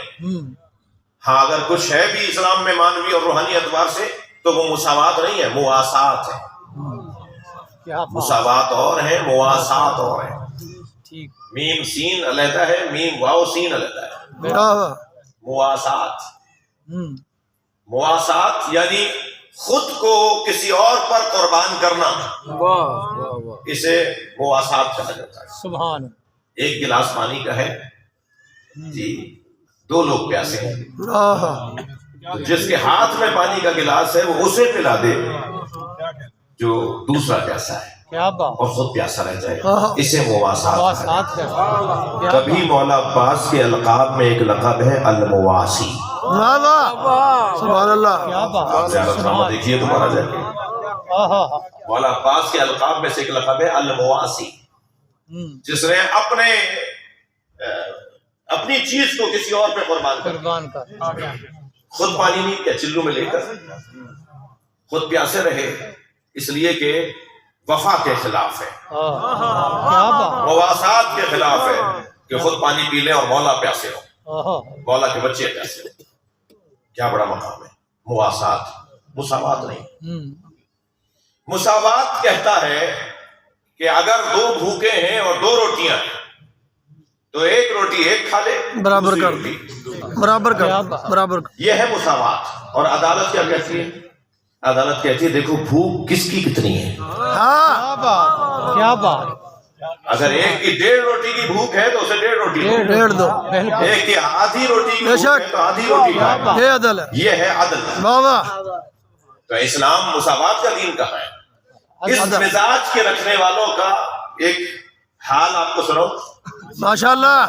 ہاں اگر کچھ ہے بھی اسلام میں مانوی اور روحانی اعتبار سے تو وہ مساوات نہیں ہے، مواسات ہے۔ مساوات اور ہے، مواسات اور ہے۔ ٹھیک، میم سین علیحدہ ہے، میم واو سین علیحدہ ہے۔ مواسات، مواسات یعنی خود کو کسی اور پر قربان کرنا، اسے مواسات کہا جاتا ہے۔ سبحان، ایک گلاس پانی کا ہے جی، دو لوگ پیاسے ہیں، تو جس کے ہاتھ میں پانی کا گلاس ہے وہ اسے پلا دے جو دوسرا پیاسا ہے، کیا بات، اور خود پیاسا رہ جائے، اسے مواسات کہا جاتا ساتھ ہے۔ کر، کبھی مولا عباس کے القاب میں ایک لقب ہے المواسی۔ بابا سبحان اللہ، کیا بات، آپ زیادہ ڈرامہ دیکھیے دوبارہ جا کے، مولا عباس کے القاب میں سے ایک لقب ہے المواسی، جس نے اپنی چیز کو کسی اور پہ قربان کر، قربان کر، خود پانی نہیں پیا، چلو میں لے کر خود پیاسے رہے، اس لیے کہ وفا کے خلاف ہے، کیا بات، مواسات کے خلاف ہے کہ خود پانی پی لیں اور مولا پیاسے ہو، مولا کے بچے پیاسے ہو۔ کیا بڑا مقام ہے، مواسات، مساوات نہیں۔ مساوات کہتا ہے کہ اگر دو بھوکے ہیں اور دو روٹیاں ہیں تو ایک روٹی ایک کھا لے، برابر دوسری کر، روٹی، برابر کر، برابر کر۔ یہ ہے مساوات۔ اور عدالت کیا کہتی ہے؟ عدالت کہتی ہے دیکھو بھوک کس کی کتنی ہے. ہاں کیا بات، کیا بات. اگر ایک کی 1.5 روٹی کی بھوک ہے تو اسے 1.5 روٹی دو. 1.5 دو. بالکل. ایک کی آدھی روٹی کی بے بھوک ہے شک. تو آدھی روٹی کھائے. یہ عدل ہے. یہ ہے عدل. واہ واہ. تو اسلام مساوات کا دین کہاں ہے؟ اس عدل. مزاج کے رکھنے والوں کا ایک حال آپ کو سناؤں. ماشاءاللہ.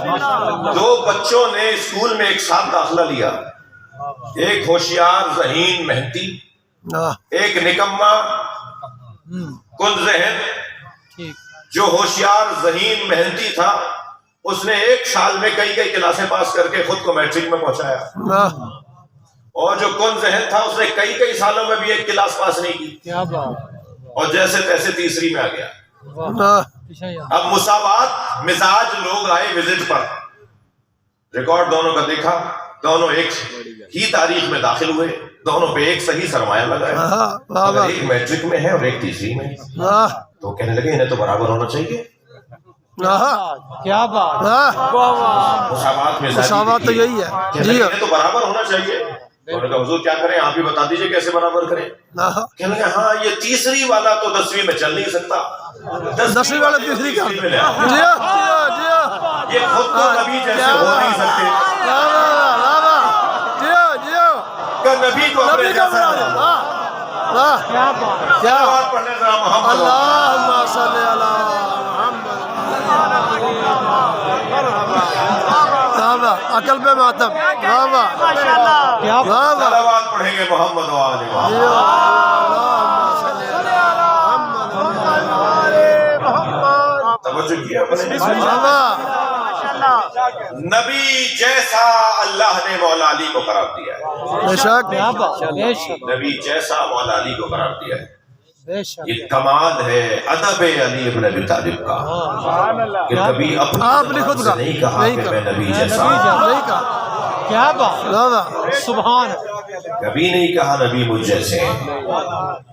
2 بچوں نے اسکول میں ایک ساتھ داخلہ لیا. ایک ہوشیار ذہین محنتی، ہاں. ایک نکما کن ذہن. ٹھیک. جو ہوشیار ذہین محنتی تھا اس نے 1 سال میں کئی کلاسیں پاس کر کے خود کو میٹرک میں پہنچایا، واہ. اور جو کن ذہن تھا اس نے کئی سالوں میں بھی 1 کلاس پاس نہیں کی، کیا بات. اور جیسے تیسے تیسری میں آ گیا. واہ. اب مساوات مزاج لوگ آئے وزٹ پر، ریکارڈ دونوں کا دیکھا، دونوں ایک ہی تاریخ میں داخل ہوئے، دونوں پہ ایک صحیح سرمایہ لگایا، ہاں. واہ مگر واہ. ایک میٹرک میں ہے اور ایک تیسری میں. واہ. تو کہنے لگے انہیں تو برابر ہونا چاہیے. واہ. کیا بات. واہ. مساوات مزاجی مساوات تو یہی ہے. کہنے جی لگے انہیں تو برابر ہونا چاہیے. انہوں نے کہا حضور کیا کریں، آپ ہی بتا دیجئے کیسے برابر کریں. ہاں. کہنے لگے ہاں یہ تیسری والا تو 10ویں میں چل نہیں سکتا، 10ویں والا تیسری کا. میں لے آؤ. جی ہاں. جی ہاں. یہ خود تو نبی جیسے ہو نہیں سکتے واہ واہ. واہ واہ. جی ہاں. جی ہاں. کہ نبی کو اپنے نبی کا جیسا بنا دے. بناؤ. واہ. واہ. کیا بات. کیا. بات پڑھنے ذرا محمد. اللہم صلی علی محمد. واہ واہ. عقل پہ ماتم. واہ واہ. کیا بات. واہ واہ. صلوات پڑھیں گے محمد و آل محمد. جی ہاں. اللہم صلی علی محمد. توجہ کیا اپنے. واہ واہ. نبی جیسا اللہ نے مولا علی کو قرار دیا ہے. بے شک. کیا بات. بے شک. نبی جیسا مولا علی کو قرار دیا ہے. بے شک. یہ کمال ہے ادب علی ابن ابی طالب کا کہ کبھی آپ اپنی نے خود زبان سے کہا. نہیں کہا نہیں کہ کہا. میں نبی میں جیسا نبی ہوں. نہیں کہا. کیا بات. واہ واہ. سبحان. کبھی نہیں کہا نبی مجھ جیسے ہیں.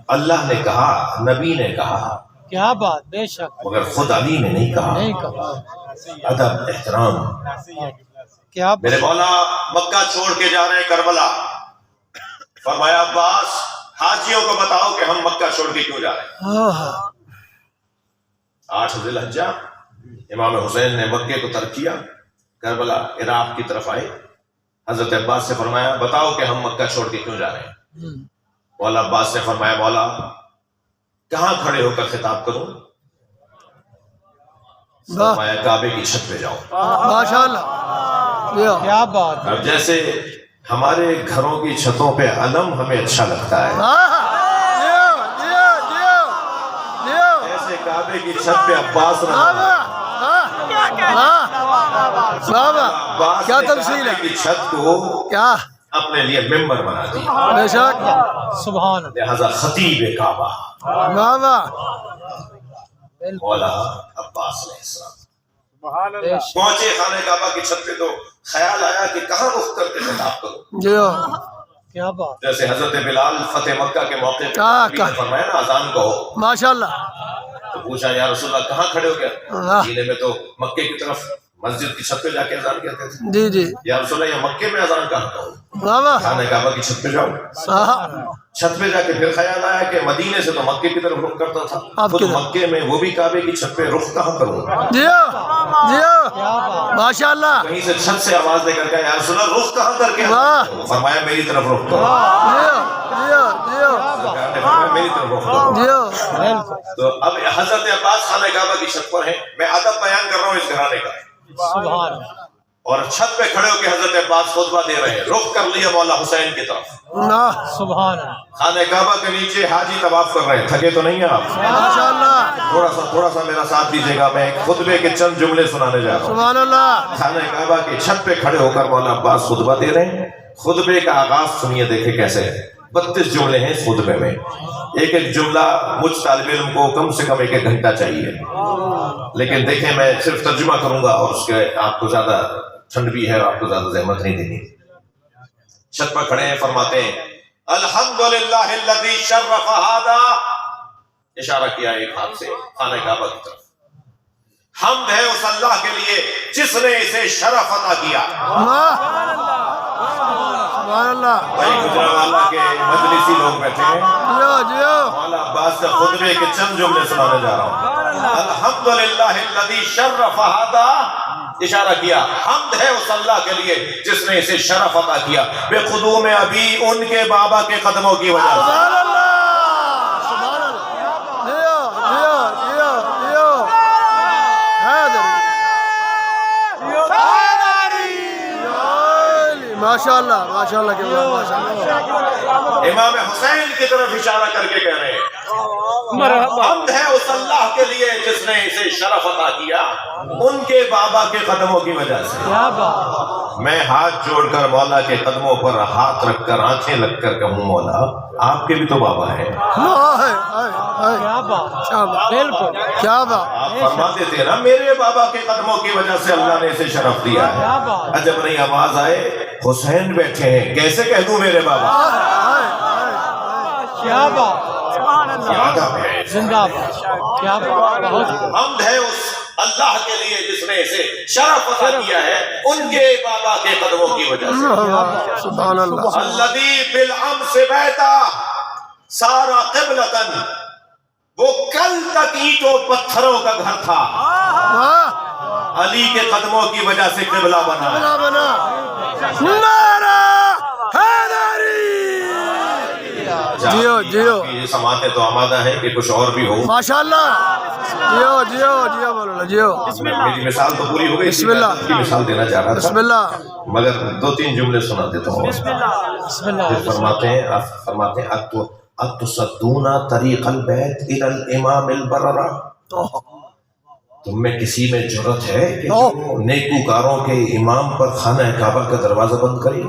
اللہ نے کہا، نبی نے کہا، کیا بات. بے شک. مگر خود علی نے نہیں کہا. نہیں کہا. ادب احترام. کیا میرے مولا مکہ چھوڑ کے جا رہے ہیں کربلا. فرمایا عباس حاجیوں کو بتاؤ کہ ہم مکہ چھوڑ کے کیوں جا رہے ہیں. ہاں. 8 ذی الحجہ امام حسین نے مکے کو ترک کیا، کربلا عراق کی طرف آئے. حضرت عباس سے فرمایا بتاؤ کہ ہم مکہ چھوڑ کے کیوں جا رہے ہیں. مولا عباس نے فرمایا مولا کہاں کھڑے ہو کر خطاب کروں. فرمایا کعبے کی چھت پہ جاؤ. ماشاء اللہ. جی ہاں. کیا بات. اب جیسے ہمارے گھروں کی چھتوں پہ علم ہمیں اچھا لگتا ہے، جی ہاں. جی ہاں. جی ہاں. جی ہاں. ایسے کعبے کی چھت پہ عباس رہا. واہ. کیا تمثیل ہے. کی چھت کو کیا. اپنے لیے ممبر بنا دی. بے شک. سبحان. لہذا خطیب کعبہ واہ واہ. مولا عباس علیہ السلام بے شک. پہنچے خانہ کعبہ کی چھت پہ تو خیال آیا کہ کہاں رخ کر کے خطاب کروں. جی ہاں. کیا بات. جیسے حضرت بلال فتح مکہ کے موقع پہ کہا. نبی نے فرمایا نا اذان کہو، ماشاء اللہ. تو پوچھا یا رسول اللہ کہاں کھڑے ہو گیا. واہ. مدینے میں تو مکے کی طرف مسجد کی چھت پہ جا کے اذان کہتے تھے. جی جی. یا رسول اللہ یا مکے میں اذان کہاں کہوں. واہ واہ. خانہ کعبہ کی چھت پہ جاؤ. چھت پہ جا کے پھر خیال آیا کہ مدینے سے تو مکے کی طرف رخ کرتا تھا، آپ خود کدھر؟ مکے میں وہ بھی کعبے کی چھت پہ رخ کہاں کروں. جی ہاں. جی ہاں. کیا بات. ماشاء اللہ. کہیں سے چھت سے آواز دے کر کہا یا رسول اللہ رخ کہاں کر کے. واہ. فرمایا میری طرف رخ کرو. جی ہاں. جی ہاں. جی ہاں. سرکار نے فرمایا میری طرف رخ کرو. جی ہاں. بالکل. تو اب حضرت عباس خانہ کعبہ کی چھت پر ہیں. میں ادب بیان کر رہا ہوں اس گھرانے کا. سبحان. اور چھت پہ کھڑے ہو کے حضرت عباس خطبہ دے رہے ہیں. رخ کر لیا مولا حسین کی طرف. سبحان. خانہ کعبہ کے نیچے حاجی طواف کر رہے ہیں. تھکے تو نہیں ہیں آپ؟ ماشاء اللہ. تھوڑا سا میرا ساتھ دیجیے گا. میں ایک خطبے کے چند جملے سنانے جا رہا ہوں. سبحان اللہ. خانہ کعبہ کی چھت پہ کھڑے ہو کر مولا عباس خطبہ دے رہے ہیں. خطبے کا آغاز سنیے دیکھیں کیسے ہے. 32 جملے ہیں اس خطبے میں. ایک ایک جملہ مجھ طالب علم کو کم سے کم 1 گھنٹہ چاہیے. لیکن دیکھیں میں صرف ترجمہ کروں گا اور اس کے آپ کو زیادہ ٹھنڈ بھی ہے اور آپ کو زیادہ زحمت نہیں دینی. چھت پر کھڑے ہیں. فرماتے ہیں الحمدللہ الذی شرف ھذا. اشارہ کیا ایک ہاتھ سے خانہ کعبہ کی طرف. حمد ہے اس اللہ کے لیے جس نے اسے شرف عطا کیا. واہ. سبحان اللہ بھائی گجرانوالہ کے مجلسی لوگ بیٹھے ہیں، جیو جیو مولا عباس کا خطبے کے چند جملے سنانے جا رہا ہوں۔ الحمدللہ الذی شرف ھذا، اشارہ کیا حمد ہے اس اللہ کے لیے جس نے اسے شرف عطا کیا بقدوم ابی، ان کے بابا کے قدموں کی وجہ سے۔ سبحان اللہ سبحان اللہ جیو جیو جیو جیو حیدری ماشاء اللہ ماشاء اللہ کے ماشاء اللہ امام حسین کی طرف اشارہ کر کے کہہ رہے ہیں حمد ہے اس اللہ کے لیے جس نے اسے شرف عطا کیا ان کے بابا کے قدموں کی وجہ سے۔ میں ہاتھ جوڑ کر مولا کے قدموں پر ہاتھ رکھ کر آنکھیں لگ کر کہوں مولا آپ کے بھی تو بابا ہیں۔ بالکل کیا بات آپ فرما دیتے ہیں نا میرے بابا کے قدموں کی وجہ سے اللہ نے اسے شرف دیا ہے۔ جب نہیں آواز آئے حسین بیٹھے ہیں کیسے کہہ دوں میرے بابا؟ کیا بات، یاد آ گیا ہے۔ زندہ باد، کیا بات، حمد ہے اس اللہ کے لیے جس نے اسے شرف عطا کیا ہے ان کے بابا کے قدموں کی وجہ سے۔ سبحان اللہ الذی بالامس بیتا سارا قبلتن، وہ کل تک اینٹوں پتھروں کا گھر تھا، علی کے قدموں کی وجہ سے قبلہ بنا ہے۔ بنا نعرہ حیدری جیو جیو یہ سماعتیں تو آمادہ ہیں کہ کچھ اور بھی ہو۔ ماشاء اللہ جیو جیو جیو مولانا جیو میری مثال تو پوری ہو گئی، بسم اللہ کی مثال دینا چاہ رہا بسم تھا اللہ مگر دو تین جملے سنا دیتا ہوں۔ بسم اللہ، پھر فرماتے ہیں اتصدون طریق البیت الی الامام البررہ، تم میں کسی میں جرت ہے کہ جو نیکوکاروں کے امام پر خانہ کعبہ کا دروازہ بند کرے؟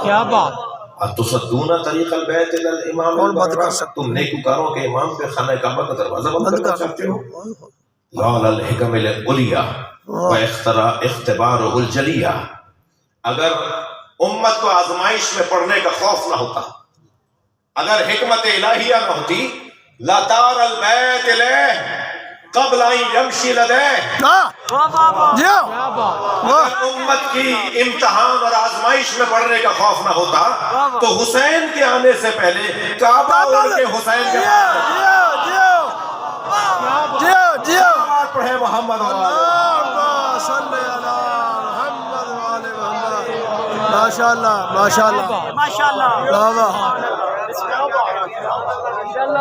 کیا بات، اتصدون طریق البیت الی الامام البررہ، تم نیکوکاروں کے امام پر خانہ کعبہ کا دروازہ بند کرنا چاہتے ہو؟ لولا الحکم العلیہ واختبارہ الجلیہ، اگر امت کو آزمائش میں پڑنے کا خوف نہ ہوتا، اگر حکمت الہیہ نہ ہوتی لطار البیت الیہ قبل ان یمشی لدیہ، جیو اگر امت کی امتحان اور آزمائش میں پڑنے کا خوف نہ ہوتا تو حسین کے آنے سے پہلے کعبہ اڑ کے حسین کے جیو جیو جیو جیو پڑھے محمد اللہم صلی علی محمد وآل محمد ماشاء اللہ ماشاء اللہ ماشاء اللہ، بابا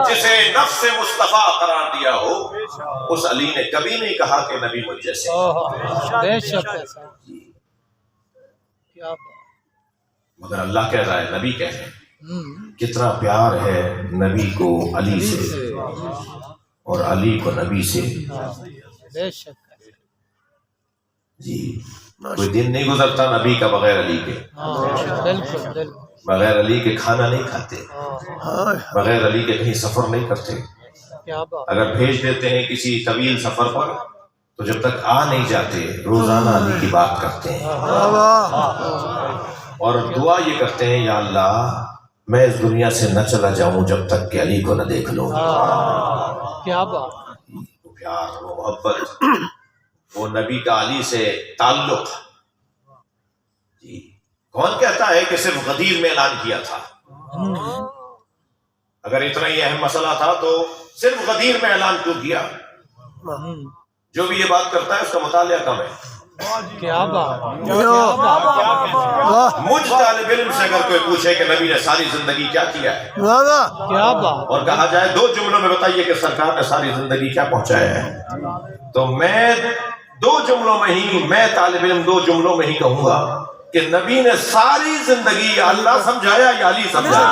جسے نفس مصطفیٰ قرار دیا ہو اس علی نے کبھی نہیں کہا کہ نبی مجھ جیسے۔ بے شک کیا بات، مگر اللہ کہہ رہا ہے، نبی کہہ رہے ہیں کتنا پیار ہے نبی کو علی سے اور علی کو نبی سے۔ بے شک، جی کوئی دن نہیں گزرتا نبی کا بغیر علی کے، بالکل بالکل، بغیر علی کے کھانا نہیں کھاتے، بغیر علی کے کہیں سفر نہیں کرتے۔ کیا بات، اگر بھیج دیتے ہیں کسی طویل سفر پر تو جب تک آ نہیں جاتے روزانہ علی کی بات کرتے ہیں اور دعا یہ کرتے ہیں یا اللہ میں اس دنیا سے نہ چلا جاؤں جب تک کہ علی کو نہ دیکھ لوں۔ کیا بات، وہ پیار، وہ محبت، وہ نبی کا علی سے تعلق۔ جی کون کہتا ہے کہ صرف غدیر میں اعلان کیا تھا؟ اگر اتنا ہی اہم مسئلہ تھا تو صرف غدیر میں اعلان کیوں کیا؟ جو بھی یہ بات کرتا ہے اس کا مطالعہ کم ہے۔ کیا بات، مجھ طالب علم سے اگر کوئی پوچھے کہ نبی نے ساری زندگی کیا کیا ہے کیا بات، اور کہا جائے دو جملوں میں بتائیے کہ سرکار نے ساری زندگی کیا پہنچایا ہے، تو میں دو جملوں میں ہی، میں طالب علم دو جملوں میں ہی کہوں گا کہ نبی نے ساری زندگی یا اللہ سمجھایا یا علی سمجھایا۔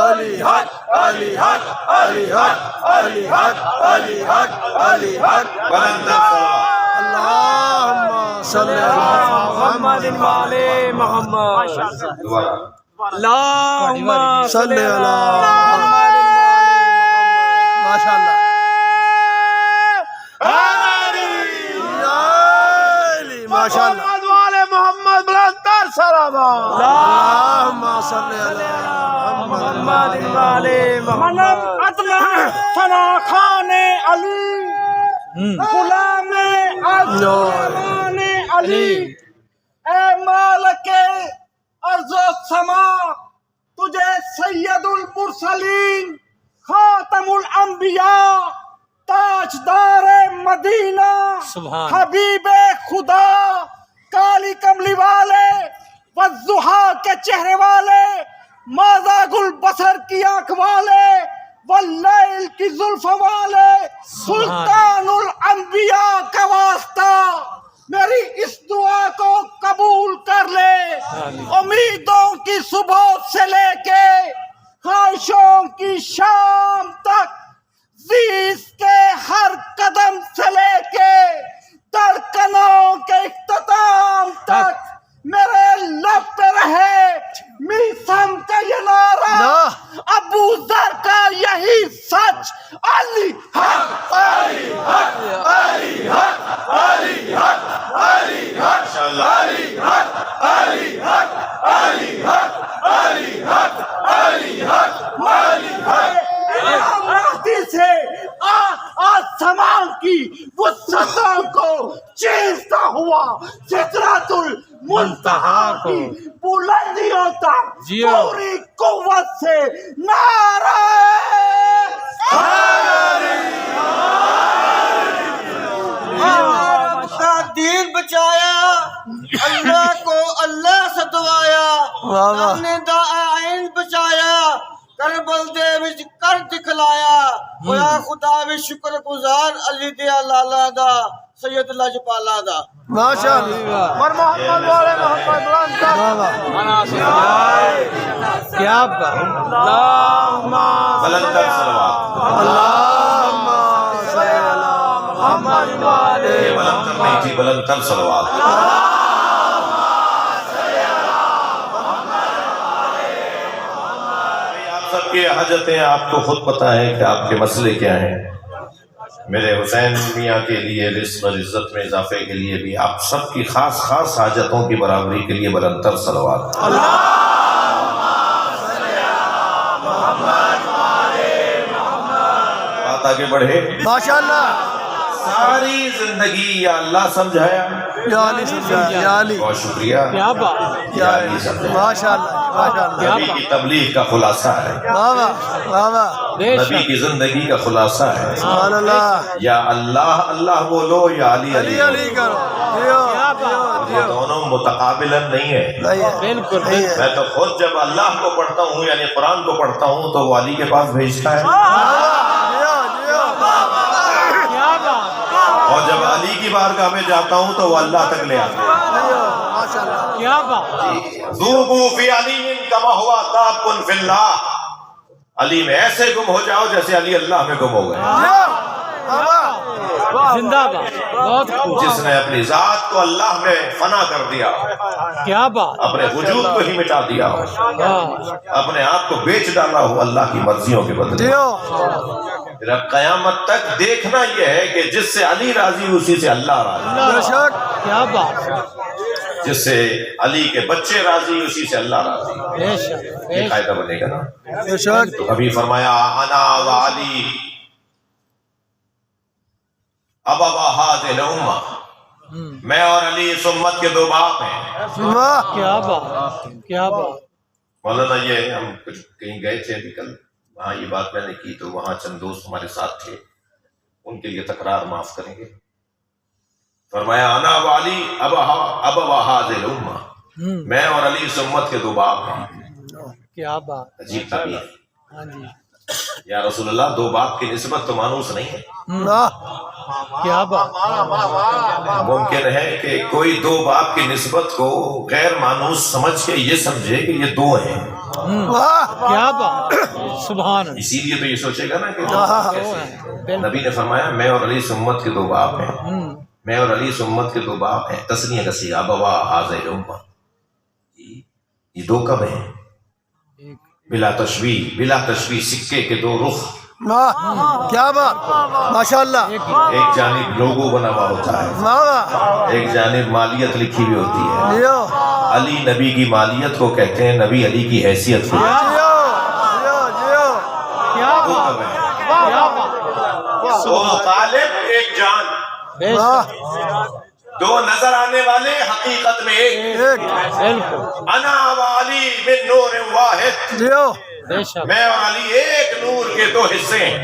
علی حق علی حق علی حق علی حق علی حق علی حق اللہم صلی علی محمد وآل محمد دوبارہ اللہم صلی علی محمد ماشاء اللہ ماشاء اللہ محمد بلندر سلامات، اللہم صلی علی محمد محمد وآل محمد، میرا ثنا خان علی غلام ازمان علی اے مالک ارض و سما تجھے سید المرسلین خاتم الانبیاء تاجدار مدینہ حبیب خدا کالی کملی والے والضحیٰ کے چہرے والے ماذا گل بسر کی آنکھ والے واللیل کی زلف والے سلطان الانبیاء کا واسطہ میری اس دعا کو قبول کر لے امیدوں کی صبح سے لے کے خواہشوں کی شام تک زیست کے ہر قدم سے لے کے دھڑکنوں کے اختتام تک میرے لب پہ رہے میثم کا یہ نعرہ ابو ذر کا یہی سچ علی حق علی حق علی حق علی حق علی حق علی حق علی حق علی حق علی حق علی حق علی حق مہدی سے آسمان کی وسعتوں کو چیرتا ہوا سدرۃ المنتہا کی بلندیوں تک پوری قوت سے نعرہ اپنا دین بچایا اللہ کو اللہ سے دعایا ہم نے داعین بچایا کربل دے وچ کر دکھلایا ہویا خدا بھی شکر گزار علی دیا لالا دا سید لجپالا دا ماشاء اللہ اور محمد والے محمد کیا بات بلند تر صلوات اللہم صلی علی محمد وعلی یہ بلند تر نہیں تھی بلند تر صلوات سب کی حاجتیں آپ کو خود پتہ ہے کہ آپ کے مسئلے کیا ہیں میرے حسین میاں کے لیے رزق اور عزت میں اضافے کے لیے بھی آپ سب کی خاص خاص حاجتوں کی برابری کے لیے بلند تر صلوات بات آگے بڑھے ماشاء اللہ ساری زندگی یا اللہ سمجھایا یا علی سمجھا یا علی بہت شکریہ کیا بات یا علی سمجھایا ماشاء اللہ ماشاء اللہ نبی کی تبلیغ کا خلاصہ ہے واہ واہ واہ واہ نبی کی زندگی کا خلاصہ ہے سبحان اللہ یا اللہ اللہ بولو یا علی علی علی علی کرو دیو دیو یہ دونوں متقابلاً نہیں ہے نہیں ہے بالکل نہیں ہے میں تو خود جب اللہ کو پڑھتا ہوں یعنی قرآن کو پڑھتا ہوں تو وہ علی کے پاس بھیجتا ہے دیو دیو کیا بات اور جب علی کی بارگاہ میں جاتا ہوں تو وہ اللہ تک لے آتے ہیں دیو ماشاء اللہ کیا بات ذوبوا فی علی کما ہوا ذاب فی اللہ علی میں ایسے گم ہو جاؤ جیسے علی اللہ میں گم ہو گئے دیو واہ زندہ بات بہت خوب جس نے اپنی ذات کو اللہ میں فنا کر دیا کیا بات اپنے وجود کو ہی مٹا دیا ہو اپنے آپ کو بیچ ڈالا ہو اللہ کی مرضیوں کے بدلے دیو پھر اب قیامت تک دیکھنا یہ ہے کہ جس سے علی راضی اسی سے اللہ راضی بے شک کیا بات جس سے علی کے بچے راضی اسی سے اللہ راضی بے شک یہ قاعدہ بنے گا نا بے شک تو ابھی فرمایا انا و علی ابا ہذہ الامہ میں اور علی اس امت کے دو باپ ہیں واہ کیا بات کیا بات مولانا یہ ہم کچھ کہیں گئے تھے ابھی کل وہاں یہ بات میں نے کی تو وہاں چند دوست ہمارے ساتھ تھے ان کے لیے تکرار معاف کریں گے فرمایا انا و علی ابا ہذہ الامہ میں اور علی اس امت کے دو باپ ہیں کیا بات عجیب تعبیر ہے ہاں جی یا رسول اللہ دو باپ کی نسبت تو مانوس نہیں ہے واہ کیا بات ممکن ہے کہ کوئی دو باپ کی نسبت کو غیر مانوس سمجھ کے یہ سمجھے کہ یہ دو ہیں واہ کیا بات سبحان اللہ اسی لیے تو یہ سوچے گا نا کہ دو باپ کیسے ہیں؟ نبی نے فرمایا میں اور علی اس امت کے دو باپ ہیں میں اور علی اس امت کے دو باپ ہیں تسنیہ کا صیغہ ابوا ہذہ الامہ یہ دو کب ہیں بلا تشبیہ سکے کے دو رخ واہ کیا بات ماشاء اللہ ایک جانب لوگو بنا ہوا ہوتا ہے واہ ایک جانب مالیت لکھی ہوئی ہوتی ہے دیو علی نبی کی مالیت کو کہتے ہیں نبی علی کی حیثیت کو دیو دیو دیو کیا وہ بات کب ہے دو نظر آنے والے حقیقت میں ایک، بالکل انا والی من نور واحد، جیو میں اور علی ایک نور کے دو حصے ہیں۔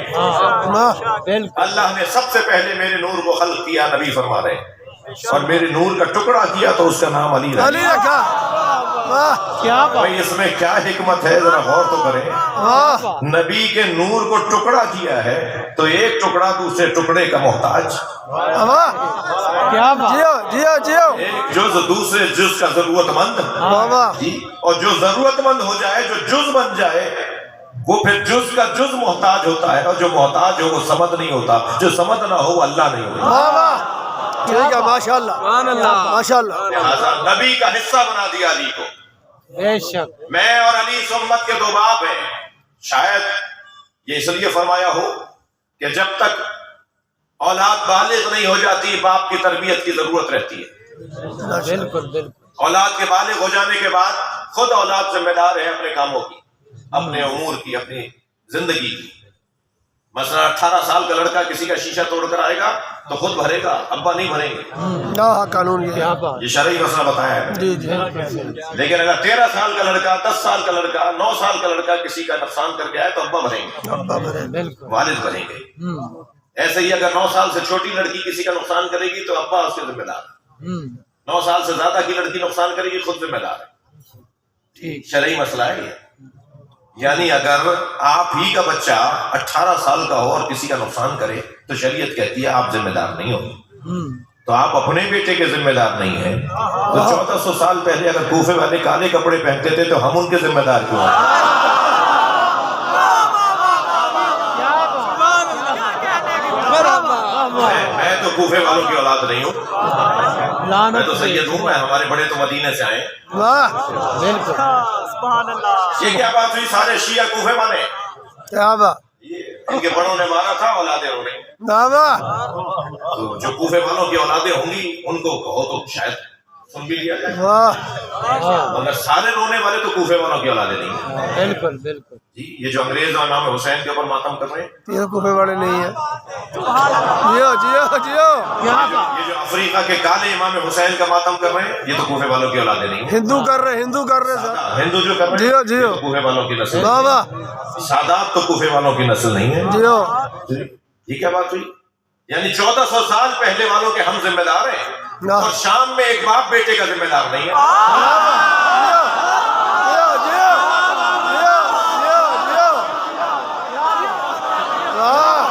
بالکل اللہ نے سب سے پہلے میرے نور کو خلق کیا، نبی فرما رہے ہیں، اور میرے نور کا ٹکڑا کیا تو اس کا نام علی رکھا۔ علی رکھا، واہ کیا بات بھائی اس میں کیا حکمت ہے، ذرا غور تو کریں۔ واہ، نبی کے نور کو ٹکڑا کیا ہے تو ایک ٹکڑا دوسرے ٹکڑے کا محتاج، واہ، کیا بات جیو جیو جیو، ایک جز دوسرے جز کا ضرورت مند، واہ واہ، جی، اور جو ضرورت مند ہو جائے، جو جز بن جائے، وہ پھر جز کا جز محتاج ہوتا ہے، اور جو محتاج ہو وہ سمد نہیں ہوتا، جو سمد نہ ہو وہ اللہ نہیں ہوتا۔ واہ واہ، ٹھیک ہے، ماشاء اللہ ماشاء اللہ، لہٰذا نبی کا حصہ بنا دیا علی کو۔ بے شک میں اور علی اس امت کے دو باپ ہیں۔ شاید یہ اس لیے فرمایا ہو کہ جب تک اولاد بالغ نہیں ہو جاتی باپ کی تربیت کی ضرورت رہتی ہے۔ بالکل بالکل اولاد کے بالغ ہو جانے کے بعد خود اولاد ذمہ دار ہے اپنے کاموں کی، اپنے امور کی، اپنی زندگی کی۔ مثلا 18 سال کا لڑکا کسی کا شیشہ توڑ کر آئے گا تو خود بھرے گا، ابا نہیں بھریں گے، ہاں قانون یہ کیا بات یہ شرعی مسئلہ بتایا ہے۔ جی جی، لیکن اگر 13 سال کا لڑکا، 10 سال کا لڑکا، 9 سال کا لڑکا کسی کا نقصان کر کے آئے تو ابا بھریں گے، بالکل والد بھریں گے۔ ایسے ہی اگر 9 سال سے چھوٹی لڑکی کسی کا نقصان کرے گی تو ابا اس کے ذمہ دار ہے، 9 سال سے زیادہ کی لڑکی نقصان کرے گی خود ذمہ دار ہے۔ ٹھیک شرعی مسئلہ ہے یہ۔ یعنی اگر آپ ہی کا بچہ 18 سال کا ہو اور کسی کا نقصان کرے تو شریعت کہتی ہے آپ ذمہ دار نہیں ہو، تو آپ اپنے بیٹے کے ذمہ دار نہیں ہیں۔ تو 1400 سال پہلے اگر کوفے والے کالے کپڑے پہنتے تھے تو ہم ان کے ذمہ دار کیوں ہیں؟ میں تو کوفے والوں کی اولاد نہیں ہوں، میں تو سید ہوں، میں ہمارے بڑے تو مدینے سے آئے۔ واہ، بالکل یہ کیا بات ہوئی، سارے شیعہ کوفے والے؟ کیا بات، ان کے بڑوں نے مارا تھا، اولادیں ہو رہی۔ واہ واہ، تو جو کوفے والوں کی اولادیں ہوں گی ان کو کہو تو شاید سن بھی لیا جائے، واہ، مگر سارے رونے والے تو کوفے والوں کی اولادیں نہیں ہیں۔ بالکل بالکل جی یہ جو انگریز اور امام حسین کے اوپر ماتم کر رہے ہیں، یہ کوفے والے نہیں ہیں، جیو جیو جیو، یہ جو افریقہ کے کالے امام حسین کا ماتم کر رہے ہیں، یہ تو کوفے والوں کی اولادیں نہیں ہیں۔ ہندو کر رہے سر، ہندو جو کر رہے جیو ہیں جیو، یہ تو کوفے والوں کی نسل واہ ہے۔ واہ، سادات تو کوفے والوں کی نسل نہیں ہے۔ جیو، یہ کیا بات ہوئی؟ یعنی 1400 سال پہلے والوں کے ہم ذمہ دار ہیں، اور شام میں ایک باپ بیٹے کا ذمہ دار نہیں ہے۔ جیو جیو جیو جیو جیو، واہ،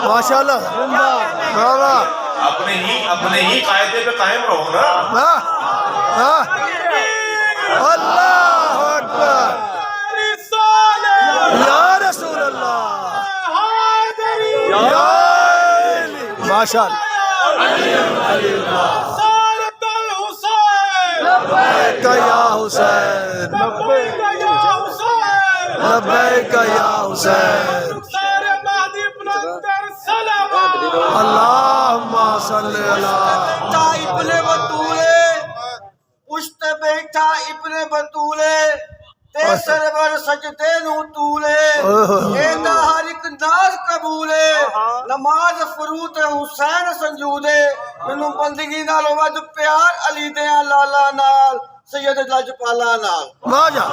ماشاء اللہ، واہ واہ، اپنے ہی قاعدے پہ قائم رہو نا۔ واہ واہ، اللہ اکبر، یا رسول اللہ، یا علی، ماشاء اللہ، لبیک یا حسین، لبیک یا حسین، اللہم صلی اللہ، بیٹھا ابن بطولے، پشت بیٹھا ابن بطولے، تے سرور سجدے نو طولے، اے دا ہر ایک ناز قبولے، نماز فروت حسین سنجودے، مینوں بندگی نال ود پیار علی دیاں لالا نال، سید لجپالا نال۔ واجہ،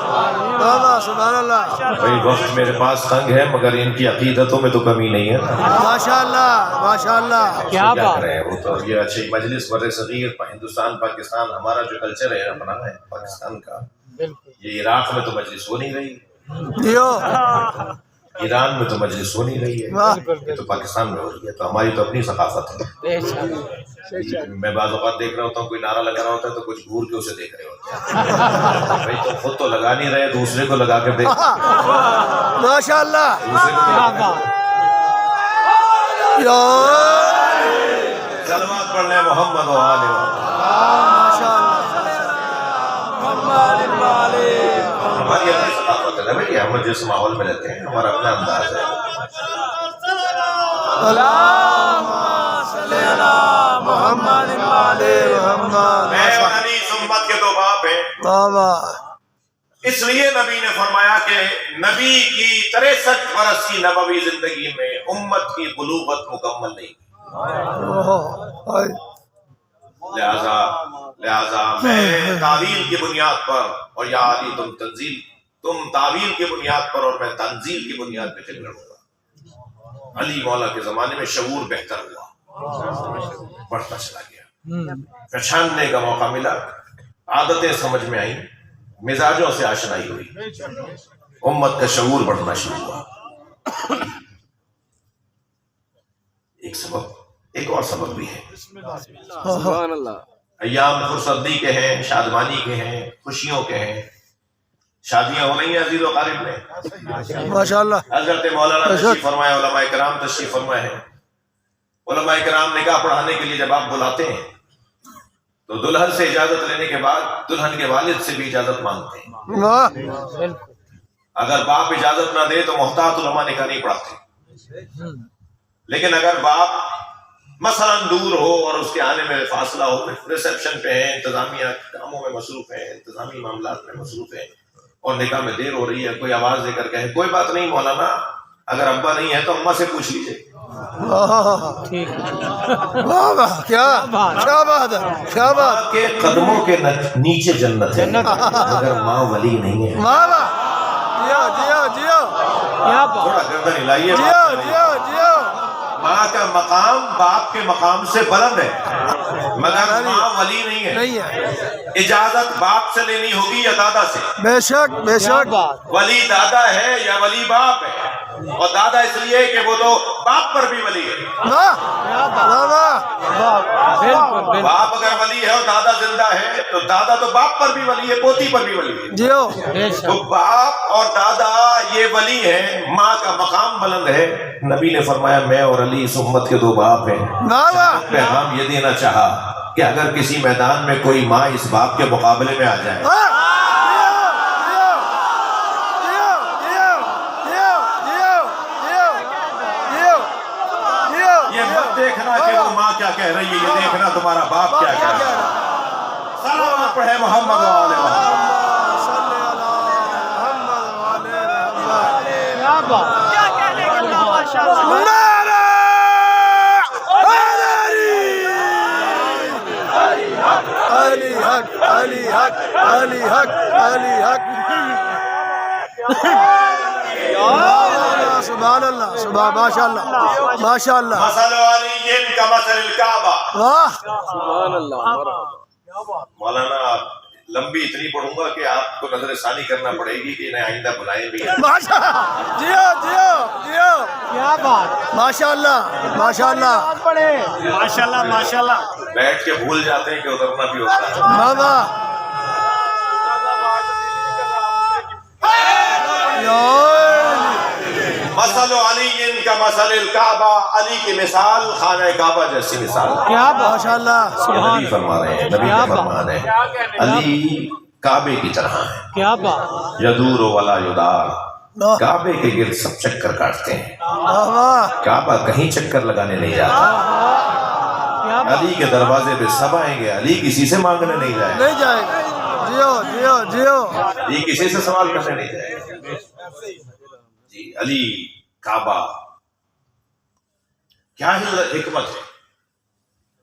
واہ واہ، سبحان اللہ، بھائی وقت میرے پاس تنگ ہے مگر ان کی عقیدتوں میں تو کمی نہیں ہے۔ ماشاء اللہ ماشاء اللہ، کیا کیا بات کریں، وہ تو یہ اچھی مجلس بر صغیر ہندوستان پاکستان، ہمارا جو کلچر ہے اپنا ہے پاکستان کا، بالکل یہ عراق میں تو مجلس ہو نہیں رہی، جیو، ایران میں تو مجلس ہو نہیں رہی ہے، واہ، یہ تو پاکستان میں ہو رہی ہے، تو ہماری تو اپنی ثقافت ہے۔ بے شک میں بعض اوقات دیکھ رہا ہوتا ہوں کوئی نعرہ لگا رہا ہوتا ہے تو کچھ گور کے اسے دیکھ رہے ہوتے ہیں، بھائی تو خود تو لگا نہیں رہے، دوسرے کو لگا کر دیکھ، ماشاء اللہ، دوسرے کو کیا بات یا کلمات پڑھ لیں محمد و آل محمد۔ ماشاء اللہ، ہماری اپنی ثقافت ہے نا بھائی، ہم جس ماحول میں رہتے ہیں ہمارا اپنا انداز ہے۔ اللہم صلی اللہ محمد علی محمد، میں اور علی اس امت کے دو باپ ہیں، واہ واہ، اس لیے نبی نے فرمایا کہ نبی کی 63 برس کی نبوی زندگی میں امت کی بلوغت مکمل نہیں، لہذا میں تعویل کی بنیاد پر، اور یا علی تم تعویل کی بنیاد پر اور میں تنزیل کی بنیاد پہ چل رہا ہوں۔ علی مولا کے زمانے میں شعور بہتر ہوا، بڑھتا چلا گیا، پہچاننے کا موقع ملا، عادتیں سمجھ میں آئیں، مزاجوں سے آشنائی ہوئی، امت کا شعور بڑھنا شروع ہوا۔ ایک اور سبب بھی ہے، ایام فرصتی کے ہیں، شادمانی کے ہیں، خوشیوں کے ہیں، شادیاں ہو رہی ہیں عزیز و قارب میں، ماشاءاللہ۔ حضرت مولانا تشریف فرمائے، علماء کرام تشریف فرمائے ہیں۔ علماء کرام نکاح پڑھانے کے لیے جب آپ بلاتے ہیں تو دلہن سے اجازت لینے کے بعد دلہن کے والد سے بھی اجازت مانگتے ہیں۔ اگر باپ اجازت نہ دے تو محتاط علماء نکاح نہیں پڑھاتے، لیکن اگر باپ مثلا دور ہو اور اس کے آنے میں فاصلہ ہو، ریسپشن پہ ہیں، انتظامیہ کاموں میں مصروف ہیں، انتظامی معاملات میں مصروف ہیں اور نکاح میں دیر ہو رہی ہے، کوئی آواز دے کر کہے کوئی بات نہیں مولانا، اگر ابا نہیں ہے تو اماں سے پوچھ لیجئے، واہ واہ، کیا بات ہے، کیا بات کے قدموں کے نیچے جنت ہے اگر ماں ولی نہیں ہے۔ واہ واہ، جیو جیو جیو تھوڑا گردن ہلائیے، جیو جیو جیو۔ ماں کا مقام باپ کے مقام سے بلند ہے، مگر ماں ولی نہیں ہے۔ نہیں ہے، اجازت باپ سے لینی ہوگی یا دادا سے؟ بے شک بے شک۔ ولی دادا ہے یا ولی باپ ہے؟ اور دادا اس لیے کہ وہ تو باپ پر بھی ولی ہے۔ واہ واہ، باپ اگر ولی ہے اور دادا زندہ ہے تو دادا تو باپ پر بھی ولی ہے، پوتی پر بھی ولی ہے۔ جیو، تو باپ اور دادا یہ ولی ہیں، ماں کا مقام بلند ہے۔ نبی نے فرمایا میں اور علی اس امت کے دو باپ ہیں۔ واہ واہ، پیغام یہ دینا چاہا کہ اگر کسی میدان میں کوئی ماں اس باپ کے مقابلے میں آ جائے، یہ مت دیکھنا کہ وہ ماں کیا کہہ رہی ہے، یہ دیکھنا تمہارا باپ کیا کہہ رہا ہے۔ سلام پڑھے محمد و آل محمد۔ علی حق، علی حق، علی حق، علی حق۔ سبحان اللہ، سبحان، ماشاء اللہ ماشاء اللہ۔ مثل علی کا مثل الکعبہ۔ واہ، مولانا لمبی اتنی پڑھوں گا کہ آپ کو نظر ثانی کرنا پڑے گی کہ انہیں آئندہ بلائیں بھی۔ ماشاء اللہ، جیو جیو جیو، کیا بات، ماشاء اللہ ماشاء اللہ ماشاء اللہ ماشاء اللہ۔ بیٹھ کے بھول جاتے ہیں کہ اترنا بھی ہوتا ہے۔ واہ واہ، مثل علی کا مثل الکعبہ، علی کی مثال خانہ کعبہ جیسی مثال۔ کیا ماشاء اللہ، یہ نبی فرما رہے ہیں، نبی کا فرمان ہے، علی کعبے کی طرح ہے، کیا بات، یدور ولا یدار، کعبے کے گرد سب چکر کاٹتے ہیں، واہ واہ، کعبہ کہیں چکر لگانے نہیں جاتا، علی کے دروازے پہ سب آئیں گے، علی کسی سے مانگنے نہیں جائے گا، نہیں جائے گا، جیو جیو جیو، علی کسی سے سوال کرنے نہیں جائے گا۔ جی علی کعبہ، کیا ہی حکمت ہے،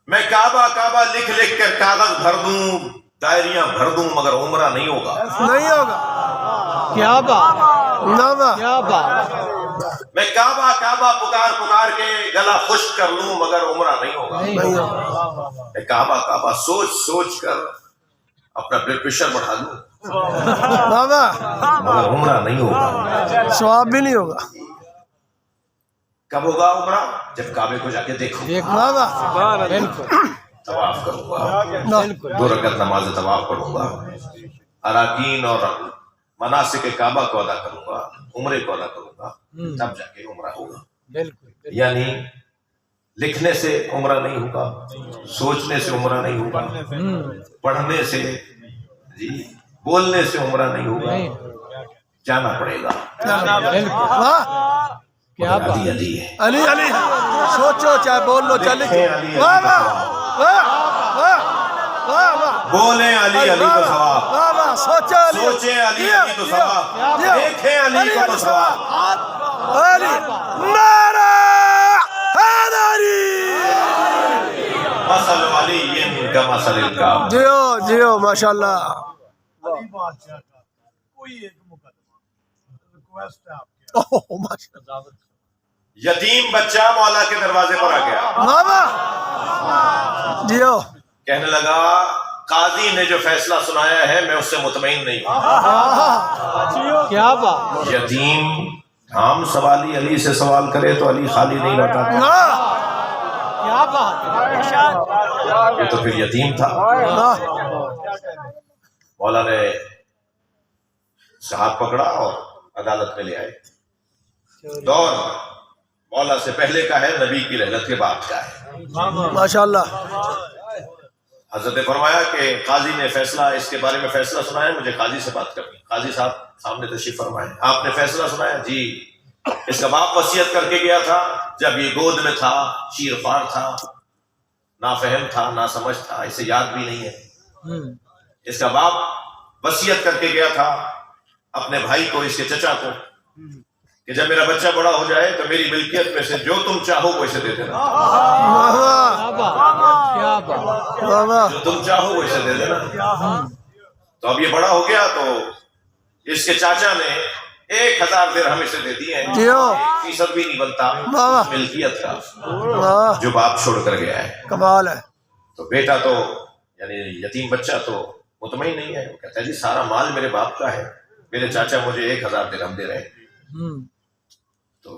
میں کعبہ کعبہ لکھ لکھ کر کاغذ بھر دوں، دائریاں بھر دوں، مگر عمرہ نہیں ہوگا، نہیں ہوگا، کیا بات، کیا بات، میں کعبہ کعبہ پکار پکار کے گلا خشک کر لوں مگر عمرہ نہیں ہوگا، نہیں ہوگا، میں کعبہ کعبہ سوچ سوچ کر اپنا بلڈ پریشر بڑھا لوں بابا مگر عمرہ نہیں ہوگا۔ ثواب بھی نہیں ہوگا، کب ہوگا عمرہ؟ جب کعبے کو جا کے دیکھوں، بابا طواف کروں گا، 2 رکعت نماز طواف پڑھوں گا، اراکین اور مناسک کعبہ کو ادا کروں گا، عمرے کو ادا کروں گا، تب جا کے عمرہ ہوگا۔ یعنی لکھنے سے عمرہ نہیں ہوگا، سوچنے سے عمرہ نہیں ہوگا، پڑھنے سے، جی بولنے سے عمرہ نہیں ہوگا، جانا پڑے گا۔ کیا بات، علی علی ہے، علی علی، سوچو چاہے بول لو چاہے لکھو، واہ واہ واہ واہ واہ واہ، بولیں علی علی تو ثواب، واہ واہ، سوچو علی، سوچیں علی علی تو ثواب، دیکھیں علی کو تو ثواب۔ علی، نعرہ حیدری، مثل علی کمثل الکعبہ. جیو جیو ماشاءاللہ. اوہ ماشاءاللہ. یتیم بچہ مولا کے دروازے پر آ گیا. بابا جیو. کہنے لگا قاضی نے جو فیصلہ سنایا ہے میں اس سے مطمئن نہیں ہوں. کیا بات. یتیم ہم سوالی علی سے سوال کرے تو علی خالی نہیں لوٹاتا. کیا بات. یہ تو پھر یتیم تھا. مولا نے اس کا ہاتھ پکڑا اور عدالت میں لے آئے. دور مولا سے پہلے کا ہے, نبی کی رحلت کے بعد کا ہے. ماشاءاللہ. حضرت نے فرمایا کہ قاضی نے فیصلہ اس کے بارے میں فیصلہ سنایا, مجھے قاضی سے بات کرنی. قاضی صاحب سامنے تشریف فرمائے. آپ نے فیصلہ سنایا؟ جی. اس کا باپ وصیت کر کے گیا تھا جب یہ گود میں تھا, شیر خوار تھا, نافہم تھا, ناسمجھ تھا, اسے یاد بھی نہیں ہے. اس کا باپ وصیت کر کے گیا تھا اپنے بھائی کو, اس کے چچا کو, کہ جب میرا بچہ بڑا ہو جائے تو میری ملکیت میں سے جو تم چاہو وہ اسے دے دینا. جو تم چاہو وہ اسے دے دینا. تو اب یہ بڑا ہو گیا تو اس کے چاچا نے 1000 درہم اسے دے دیے ہیں. 1% بھی نہیں بنتا ملکیت کا جو باپ چھوڑ کر گیا ہے. کمال ہے. تو بیٹا تو یعنی یتیم بچہ تو مطمئن نہیں ہے. وہ کہتا ہے جی سارا مال میرے باپ کا ہے, میرے چاچا مجھے 1000 درہم دے رہے ہیں. تو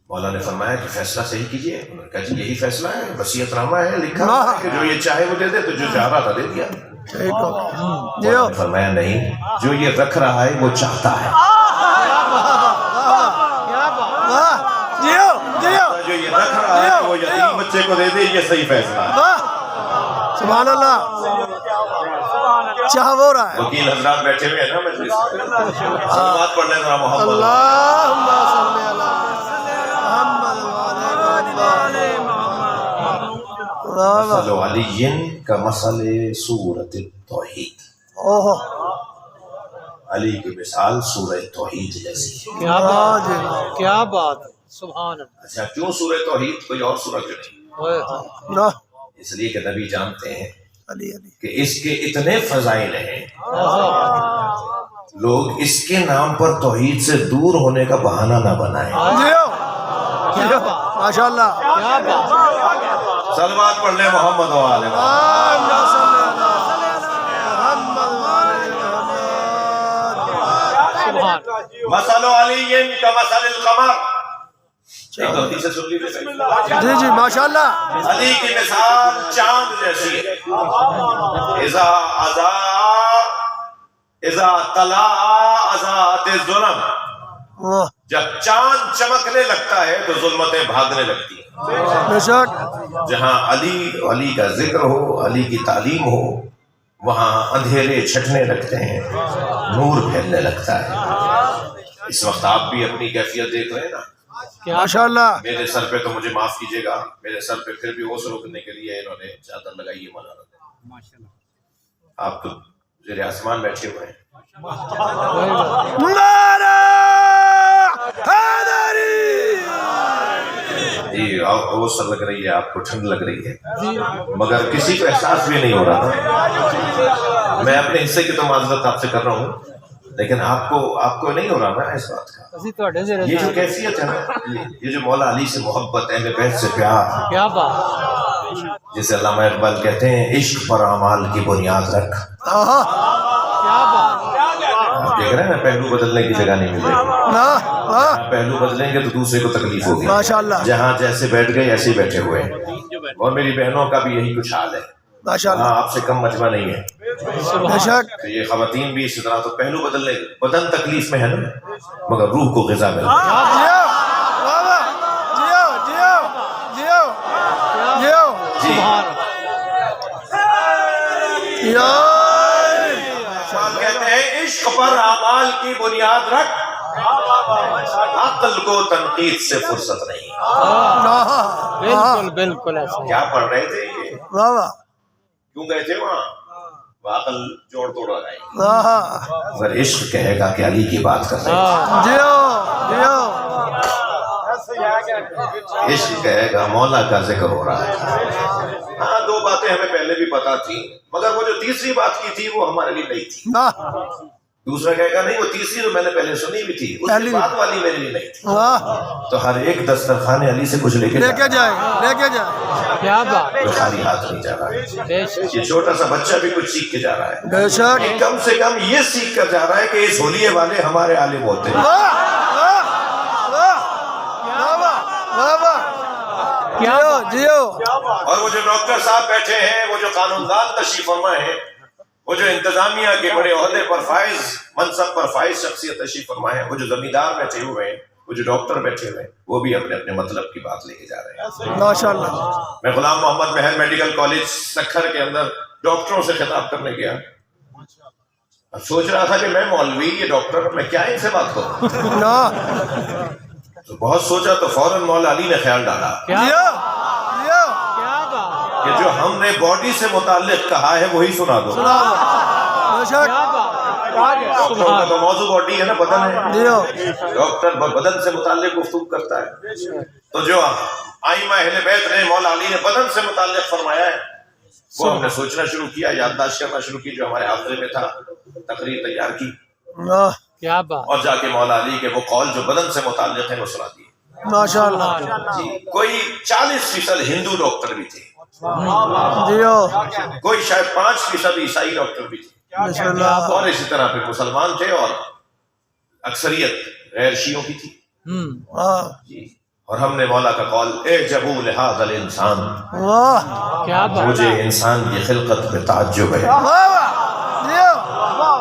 مولا نے فرمایا کہ فیصلہ صحیح کیجئے. انہوں نے کہا جی یہی فیصلہ ہے, وصیت نامہ ہے, لکھا ہے کہ جو یہ چاہے وہ دے دے. تو جو چاہ رہا تھا دے دیا. مولا نے فرمایا نہیں, جو یہ رکھ رہا ہے وہ چاہتا ہے. جو یہ رکھ رہا ہے وہ یتیم بچے کو دے دے, یہ صحیح فیصلہ ہے. سبحان اللہ. چاہ وہ رہا ہے. وکیل حضرات بیٹھے ہوئے ہیں نا مجلس میں, صلوات پڑھ لیں ذرا محمد. اللہم صلی علی محمد. مثل علی کمثل سورۃ التوحید. علی کی مثال سورہ توحید جیسی. کیا بات. کیا بات. سبحان اللہ. اچھا کیوں سورہ توحید, کوئی اور سورہ کیوں نہیں؟ اس لیے کہ نبی جانتے ہیں کہ اس کے اتنے فضائل ہیں, لوگ اس کے نام پر توحید سے دور ہونے کا بہانہ نہ بنائیں. ماشاء اللہ. صلوات پڑھ لیں محمد و آل محمد. مثل علی کمثل القمر. ایک غلطی سے سن لیجیے. جی جی ماشاء اللہ. علی کی مثال چاند جیسی ہے. اذا طلع اضاءت الظلم. جب چاند چمکنے لگتا ہے تو ظلمتیں بھاگنے لگتی ہیں. بے شک. جہاں علی کا ذکر ہو, علی کی تعلیم ہو, وہاں اندھیرے چھٹنے لگتے ہیں, نور پھیلنے لگتا ہے. اس وقت آپ بھی اپنی کیفیت دیکھ رہے ہیں نا. ماشاء اللہ. میرے سر پہ تو مجھے معاف کیجیے گا, میرے سر پہ پھر بھی اوس روکنے کے لیے انہوں نے چادر لگائی ہے مولانا. آپ تو زیر آسمان بیٹھے ہوئے ہیں. جی اوس لگ رہی ہے, آپ کو ٹھنڈ لگ رہی ہے, مگر کسی کو احساس بھی نہیں ہو رہا تھا. میں اپنے حصے کی تو معذرت آپ سے کر رہا ہوں, لیکن آپ کو نہیں ہو رہا نا اس بات کا. یہ جو کیفیت ہے نا, یہ جو مولا علی سے محبت, اہل بیت سے پیار, کیا بات. جسے علامہ اقبال کہتے ہیں عشق پر اعمال کی بنیاد رکھ. کیا بات. آپ دیکھ رہے ہیں نا, پہلو بدلنے کی جگہ نہیں ملے گی. پہلو بدلیں گے تو دوسرے کو تکلیف ہوگی. جہاں جیسے بیٹھ گئے ایسے ہی بیٹھے ہوئے ہیں. اور میری بہنوں کا بھی یہی کچھ حال ہے. آپ سے کم مجمع نہیں ہے. تو یہ خواتین بھی اسی طرح, تو پہلو بدلنے, بدن تکلیف میں ہے نا, مگر روح کو غذا مل رہی ہے. کہتے ہیں عشق پر اعمال کی بنیاد رکھ, عقل کو تنقید سے فرصت نہیں. بالکل بالکل ایسا. کیا پڑھ رہے تھے یہ, کیوں گئے تھے وہاں, وہ عقل جوڑ توڑ لگائی. اگر عشق کہے گا کہ علی کی بات کر رہے ہیں, عشق کہے گا مولا کا ذکر ہو رہا تھا. ہاں 2 باتیں ہمیں پہلے بھی پتا تھی، مگر وہ جو تیسری بات کی تھی وہ ہمارے لیے نہیں تھی. دوسرا کہے گا نہیں وہ تیسری تو میں نے پہلے سنی بھی تھی، اس کے بعد والی میرے لیے نہیں تھی. تو ہر ایک دسترخوان علی سے کچھ لے کے جائے. کیا بات. کوئی خالی ہاتھ نہیں جا رہا ہے. بے شک. یہ چھوٹا سا بچہ بھی کچھ سیکھ کے جا رہا ہے. بے شک. کم سے کم یہ سیکھ کر جا رہا ہے کہ اس ہولیے والے ہمارے عالم ہوتے ہیں. جیو. اور وہ جو ڈاکٹر صاحب بیٹھے ہیں، وہ جو قانون دان تشریف فرما ہیں، وہ جو انتظامیہ کے بڑے عہدے پر فائز منصب پر فائز شخصیت تشریف فرما ہے، وہ جو زمیندار بیٹھے ہوئے ہیں، وہ جو ڈاکٹر بیٹھے ہوئے ہیں، وہ بھی اپنے اپنے مطلب کی بات لے کے جا رہے ہیں. ماشاءاللہ. میں غلام محمد محل میڈیکل کالج سکھر کے اندر ڈاکٹروں سے خطاب کرنے گیا. اب سوچ رہا تھا کہ میں مولوی، یہ ڈاکٹر، میں کیا ان سے بات کروں. تو بہت سوچا تو فوراً مولا علی نے خیال ڈالا کہ جو ہم نے باڈی سے متعلق کہا ہے وہی سنا دو. ڈاکٹر کا تو موضوع باڈی ہے نا، بدن ہے. ڈاکٹر بدن سے متعلق گفتگو کرتا ہے. تو جو ائمہ اہل بیت نے مولا علی نے بدن سے متعلق فرمایا ہے وہ ہم نے سوچنا شروع کیا، یادداشت کرنا شروع کی، جو ہمارے حافظے میں تھا، تقریر تیار کی. کیا بات. اور جا کے مولا علی کے وہ قول جو بدن سے متعلق ہیں وہ سنا دیے. ماشاءاللہ. کوئی 40% ہندو ڈاکٹر بھی تھے، جیو. کوئی شاید 5% عیسائی ڈاکٹر بھی تھے، اور اسی طرح پہ مسلمان تھے، اور اکثریت غیر شیعوں کی تھی. جی. اور ہم نے مولا کا قول اعجبوا لہذا الانسان، کیا بات. مجھے انسان کی خلقت پہ تعجب ہے.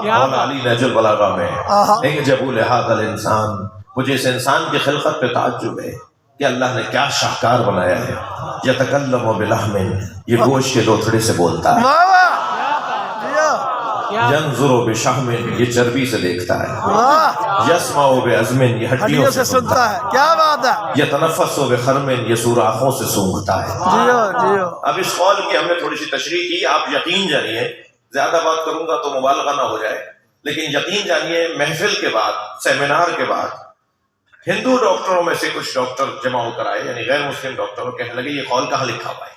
مولا علی نہج البلاغہ میں اعجبوا لہذا الانسان، مجھے اس انسان کی خلقت پہ تعجب ہے کہ اللہ نے کیا شاہکار بنایا ہے. یتکلم بلحم، یہ گوشت کے لوتھڑے سے بولتا ہے. ینظر بشحم، یہ چربی سے دیکھتا ہے. یسمع بعظم، یہ ہڈیوں سے سنتا ہے. کیا بات ہے. یتنفس بخرم، یہ سوراخوں سے سونگھتا ہے. جیو. اب اس قول کی ہم نے تھوڑی سی تشریح کی. آپ یقین جانیے، زیادہ بات کروں گا تو مبالغہ نہ ہو جائے، لیکن یقین جانیے محفل کے بعد، سیمینار کے بعد، ہندو ڈاکٹروں میں سے کچھ ڈاکٹر جمع ہو کر آئے، یعنی غیر مسلم ڈاکٹر، کہنے لگے یہ قول کہاں لکھا ہوا ہے.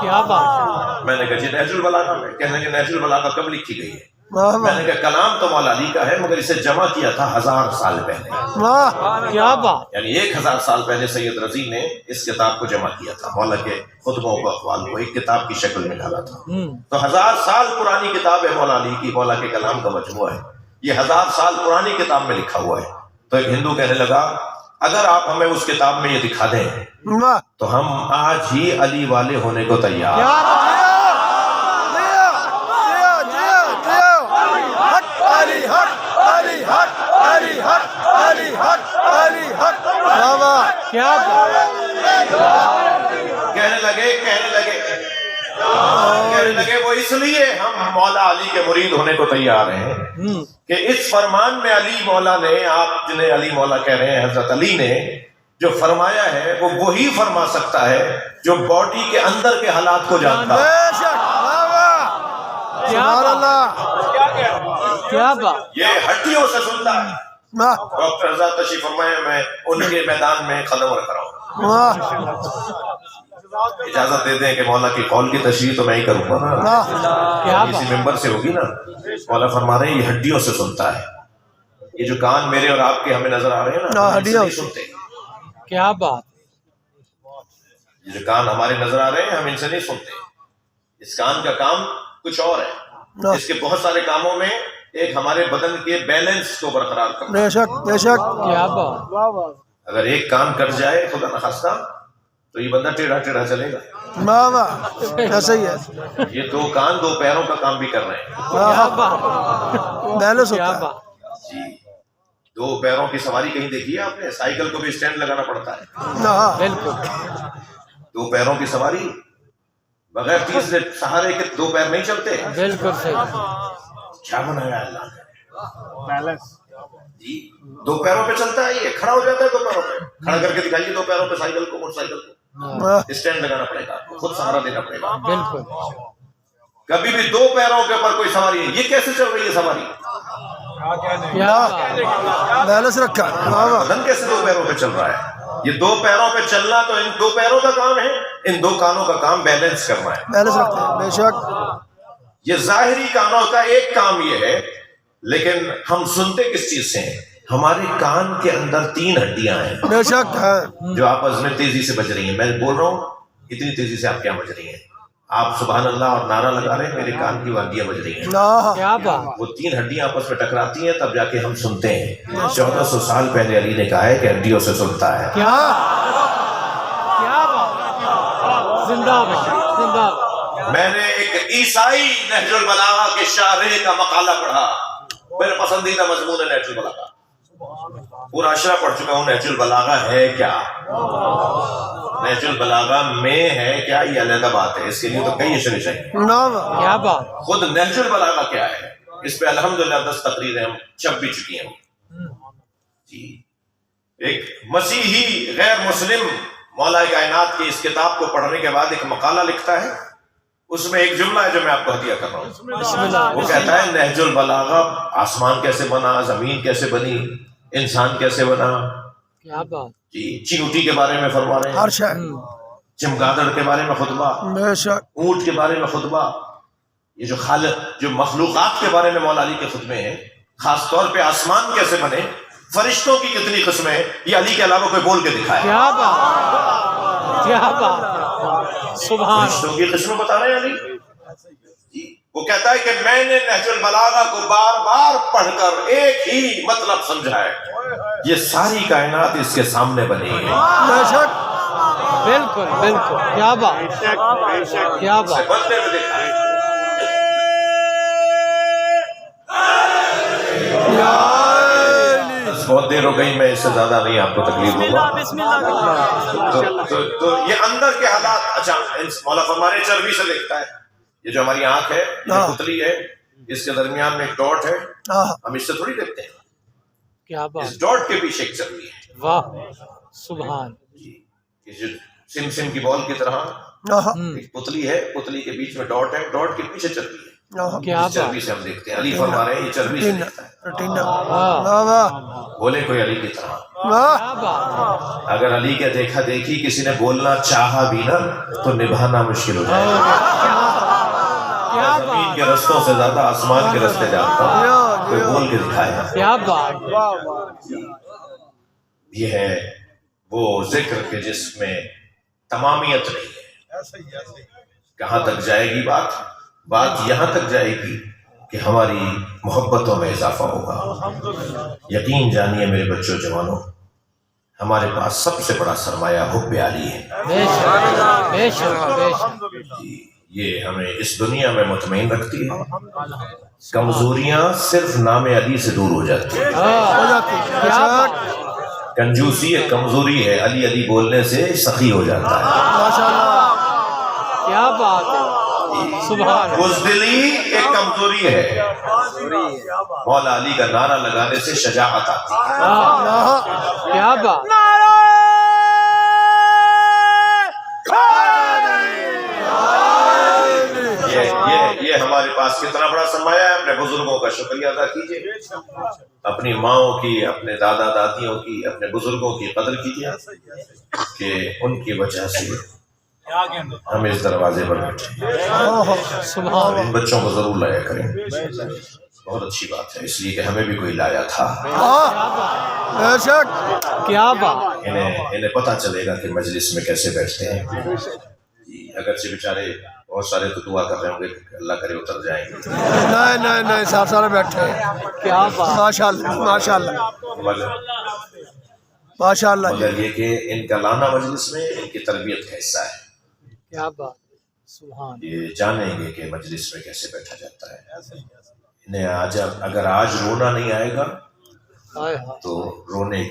کیا بات. میں نے کہا جی نہج البلاغہ میں. کہنے لگے نہج البلاغہ کب لکھی گئی ہے؟ میں نے کہا کلام تو مولا علی کا ہے، مگر اسے جمع کیا تھا 1000 سال پہلے. کیا بات. یعنی 1000 سال پہلے سید رضی نے اس کتاب کو جمع کیا تھا، مولا کے خطبوں کو، اقوال کو ایک کتاب کی شکل میں ڈالا تھا. تو 1000 سال پرانی کتاب ہے مولا علی کی، مولا کے کلام کا مجموعہ ہے. یہ 1000 سال پرانی کتاب میں لکھا ہوا ہے. تو ایک ہندو کہنے لگا اگر آپ ہمیں اس کتاب میں یہ دکھا دیں تو ہم آج ہی علی والے ہونے کو تیار. کہنے لگے وہ اس لیے ہم مولا علی کے مرید ہونے کو تیار ہیں کہ اس فرمان میں علی مولا نے، آپ جنہیں علی مولا کہہ رہے ہیں، حضرت علی نے جو فرمایا ہے وہ وہی فرما سکتا ہے جو باڈی کے اندر کے حالات کو جانتا ہے. کیا بات. یہ ہڈیوں سے سنتا ہے. ڈاکٹر حضرت تشریف فرمائے، میں ان کے میدان میں قدم رکھ رہا ہوں. اجازت دے دیں کہ مولا کی قول کی تشریح تو میں ہی کروں گا نا، اسی ممبر سے ہوگی نا. مولا فرما رہے ہیں یہ ہڈیوں سے سنتا ہے. یہ جو کان میرے اور آپ کے ہمیں نظر آ رہے ہیں نا، ہڈیوں سے سنتے. کیا بات. یہ جو کان ہمارے نظر آ رہے ہیں ہم ان سے نہیں سنتے. اس کان کا کام کچھ اور ہے. اس کے بہت سارے کاموں میں ایک ہمارے بدن کے بیلنس کو برقرار کرنا. بے شک بے شک. کیا بات. اگر ایک کان کٹ جائے خدا نخواستہ تو یہ بندہ ٹیڑھا ٹیڑھا چلے گا. واہ واہ، ایسا ہی ہے. یہ 2 کان 2 پیروں کا کام بھی کر رہے ہیں. بیلنس ہوتا ہے. جی 2 پیروں کی سواری کہیں دیکھی ہے آپ نے؟ سائیکل کو بھی اسٹینڈ لگانا پڑتا ہے. بالکل. 2 پیروں کی سواری بغیر تیسرے سہارے کے 2 پیر نہیں چلتے. بالکل صحیح. کیا بنایا اللہ نے؟ بیلنس. جی 2 پیروں پہ چلتا ہے. یہ کھڑا ہو جاتا ہے 2 پیروں پہ. کھڑا کر کے دکھائیے 2 پیروں پہ سائیکل کو، موٹر سائیکل کو. اسٹینڈ لگانا پڑے گا، خود سہارا دینا پڑے گا. بالکل. کبھی بھی 2 پیروں کے اوپر کوئی سواری ہے. یہ کیسے چل رہی ہے سواری؟ بیلنس رکھا. بدن کیسے 2 پیروں پہ چل رہا ہے؟ یہ دو پیروں پہ چلنا تو ان دو پیروں کا کام ہے، ان دو کانوں کا کام بیلنس کرنا ہے۔ بیلنس رکھتے ہیں بے شک۔ یہ ظاہری کانوں کا ایک کام یہ ہے، لیکن ہم سنتے کس چیز سے ہیں؟ ہمارے کان کے اندر 3 ہڈیاں ہیں بے شک ہے۔ جو آپس میں تیزی سے بج رہی ہیں۔ میں بول رہا ہوں اتنی تیزی سے آپ کیا بج رہی ہیں؟ آپ سبحان اللہ اور نعرہ لگا رہے ہیں، میرے کان کی ہڈیاں بج رہی ہیں۔ کیا بات، وہ 3 ہڈیاں آپس میں ٹکراتی ہیں تب جا کے ہم سنتے ہیں۔ 1400 سال پہلے علی نے کہا ہے کہ ہڈیوں سے سنتا ہے۔ کیا بات، زندہ باد، زندہ باد۔ میں نے ایک عیسائی نہج البلاغہ کے شارح کا مقالہ پڑھا، میرا پسندیدہ مضمون ہے نہج البلاغہ، پورا اشرا پڑھ چکا ہوں۔ نہج البلاغہ ہے کیا؟ نہج البلاغہ میں ہے کیا؟ یہ علیحدہ بات ہے، اس کے لیے تو کئی اشرے چاہیے۔ کیا بات، خود نہج البلاغہ کیا ہے، اس پہ الحمدللہ 10 تقریریں ہم چھپ بھی چکی ہیں جی۔ ایک مسیحی غیر مسلم مولا کائنات کی اس کتاب کو پڑھنے کے بعد ایک مقالہ لکھتا ہے، اس میں ایک جملہ ہے جو میں آپ کو ہدیہ کر رہا ہوں۔ بسم اللہ، وہ کہتا ہے نہج البلاغہ آسمان کیسے بنا، زمین کیسے بنی، انسان کیسے بنا کیا بات، جی۔ چیونٹی کے بارے میں فرما رہے ہیں، ہر شے چمگادڑ کے بارے میں خطبہ، بے شک۔ اونٹ کے بارے میں خطبہ۔ یہ جو خالق، جو مخلوقات کے بارے میں مولا علی کے خطبے ہیں، خاص طور پہ آسمان کیسے بنے، فرشتوں کی کتنی قسمیں ہیں، یہ علی کے علاوہ کوئی بول کے دکھائے۔ کیا بات، کیا بات، سبحان فرشتوں کی قسمیں بتا رہے ہیں علی جی۔ وہ کہتا ہے کہ میں نے نہج البلاغہ کو بار بار پڑھ کر ایک ہی مطلب سمجھا ہے، یہ ساری کائنات اس کے سامنے بنی ہے۔ بے شک بالکل بالکل، کیا بات، کیا بات، بنتے ہوئے دیکھا ہے۔ بس بہت دیر ہو گئی، میں اس سے زیادہ نہیں آپ کو تکلیف دوں گا۔ تو یہ اندر کے حالات، اچھا مولا فرما رہے چربی سے دیکھتا ہے۔ یہ جو ہماری آنکھ ہے، یہ پتلی ہے، اس کے درمیان میں ایک ڈاٹ ہے، ہم اس سے تھوڑی دیکھتے ہیں، کیا بات، اس ڈاٹ کے پیچھے ایک چربی ہے واہ، سبحان، جی۔ یہ جو سم کی بال کی طرح ایک پتلی ہے، پتلی کے بیچ میں ڈاٹ ہے، ڈاٹ کے پیچھے چربی ہے، کیا اس چربی بات، سے ہم دیکھتے ہیں۔ علی فرما رہے ہیں یہ چربی سے دیکھتا ہے، واہ، بولے کوئی علی کی طرح۔ کیا بات، اگر علی کے دیکھا دیکھی کسی نے بولنا چاہا بھی نا تو نبھانا مشکل ہو جائے گا۔ کیا زمین بات، کے رستوں سے زیادہ آسمان کے رستے جانتا ہوں، کوئی بول کے دکھائے۔ کیا بات، یہ ہے وہ ذکر کے جس میں تمامیت نہیں ہے۔ کہاں تک جائے گی بات یہاں تک جائے گی کہ ہماری محبتوں میں اضافہ ہوگا۔ یقین جانیے میرے بچوں جوانوں، ہمارے پاس سب سے بڑا سرمایہ حب علی ہے بے شک، بے شک، بے شک، جی۔ یہ ہمیں اس دنیا میں مطمئن رکھتی ہے، کمزوریاں صرف نام علی سے دور ہو جاتی ہیں۔ کیا بات، کنجوسی ایک کمزوری ہے، علی علی بولنے سے سخی ہو جاتا ہے۔ کیا بات ہے، سبحان، بزدلی ایک کمزوری ہے، مولا علی کا نعرہ لگانے سے شجاعت آتی ہے۔ کیا بات، یہ ہمارے پاس کتنا بڑا سرمایہ ہے۔ اپنے بزرگوں کا شکریہ ادا کیجیے، اپنی ماؤں کی، اپنے دادا دادیوں کی، اپنے بزرگوں کی قدر کیجیے کہ ان کی وجہ سے ہم اس دروازے پر بیٹھے ہیں۔ سبحان، ان بچوں کو ضرور لایا کریں، بہت اچھی بات ہے، اس لیے کہ ہمیں بھی کوئی لایا تھا۔ بے شک کیا بات، انہیں پتہ چلے گا کہ مجلس میں کیسے بیٹھتے ہیں جی۔ اگرچہ بیچارے بہت سارے تو دعا کر رہے ہوں گے کہ اللہ کرے اتر جائیں گے، نہیں صاحب سارے بیٹھے ہیں۔ کیا بات، ماشاء اللہ ماشاء اللہ ماشاء اللہ۔ مگر یہ کہ ان کا لانا مجلس میں ان کی تربیت کا حصہ ہے، کیا بات، سبحان، یہ جانیں گے کہ مجلس میں کیسے بیٹھا جاتا ہے۔ انہیں اگر آج رونا نہیں آئے گا ہائے ہائے، تو رونے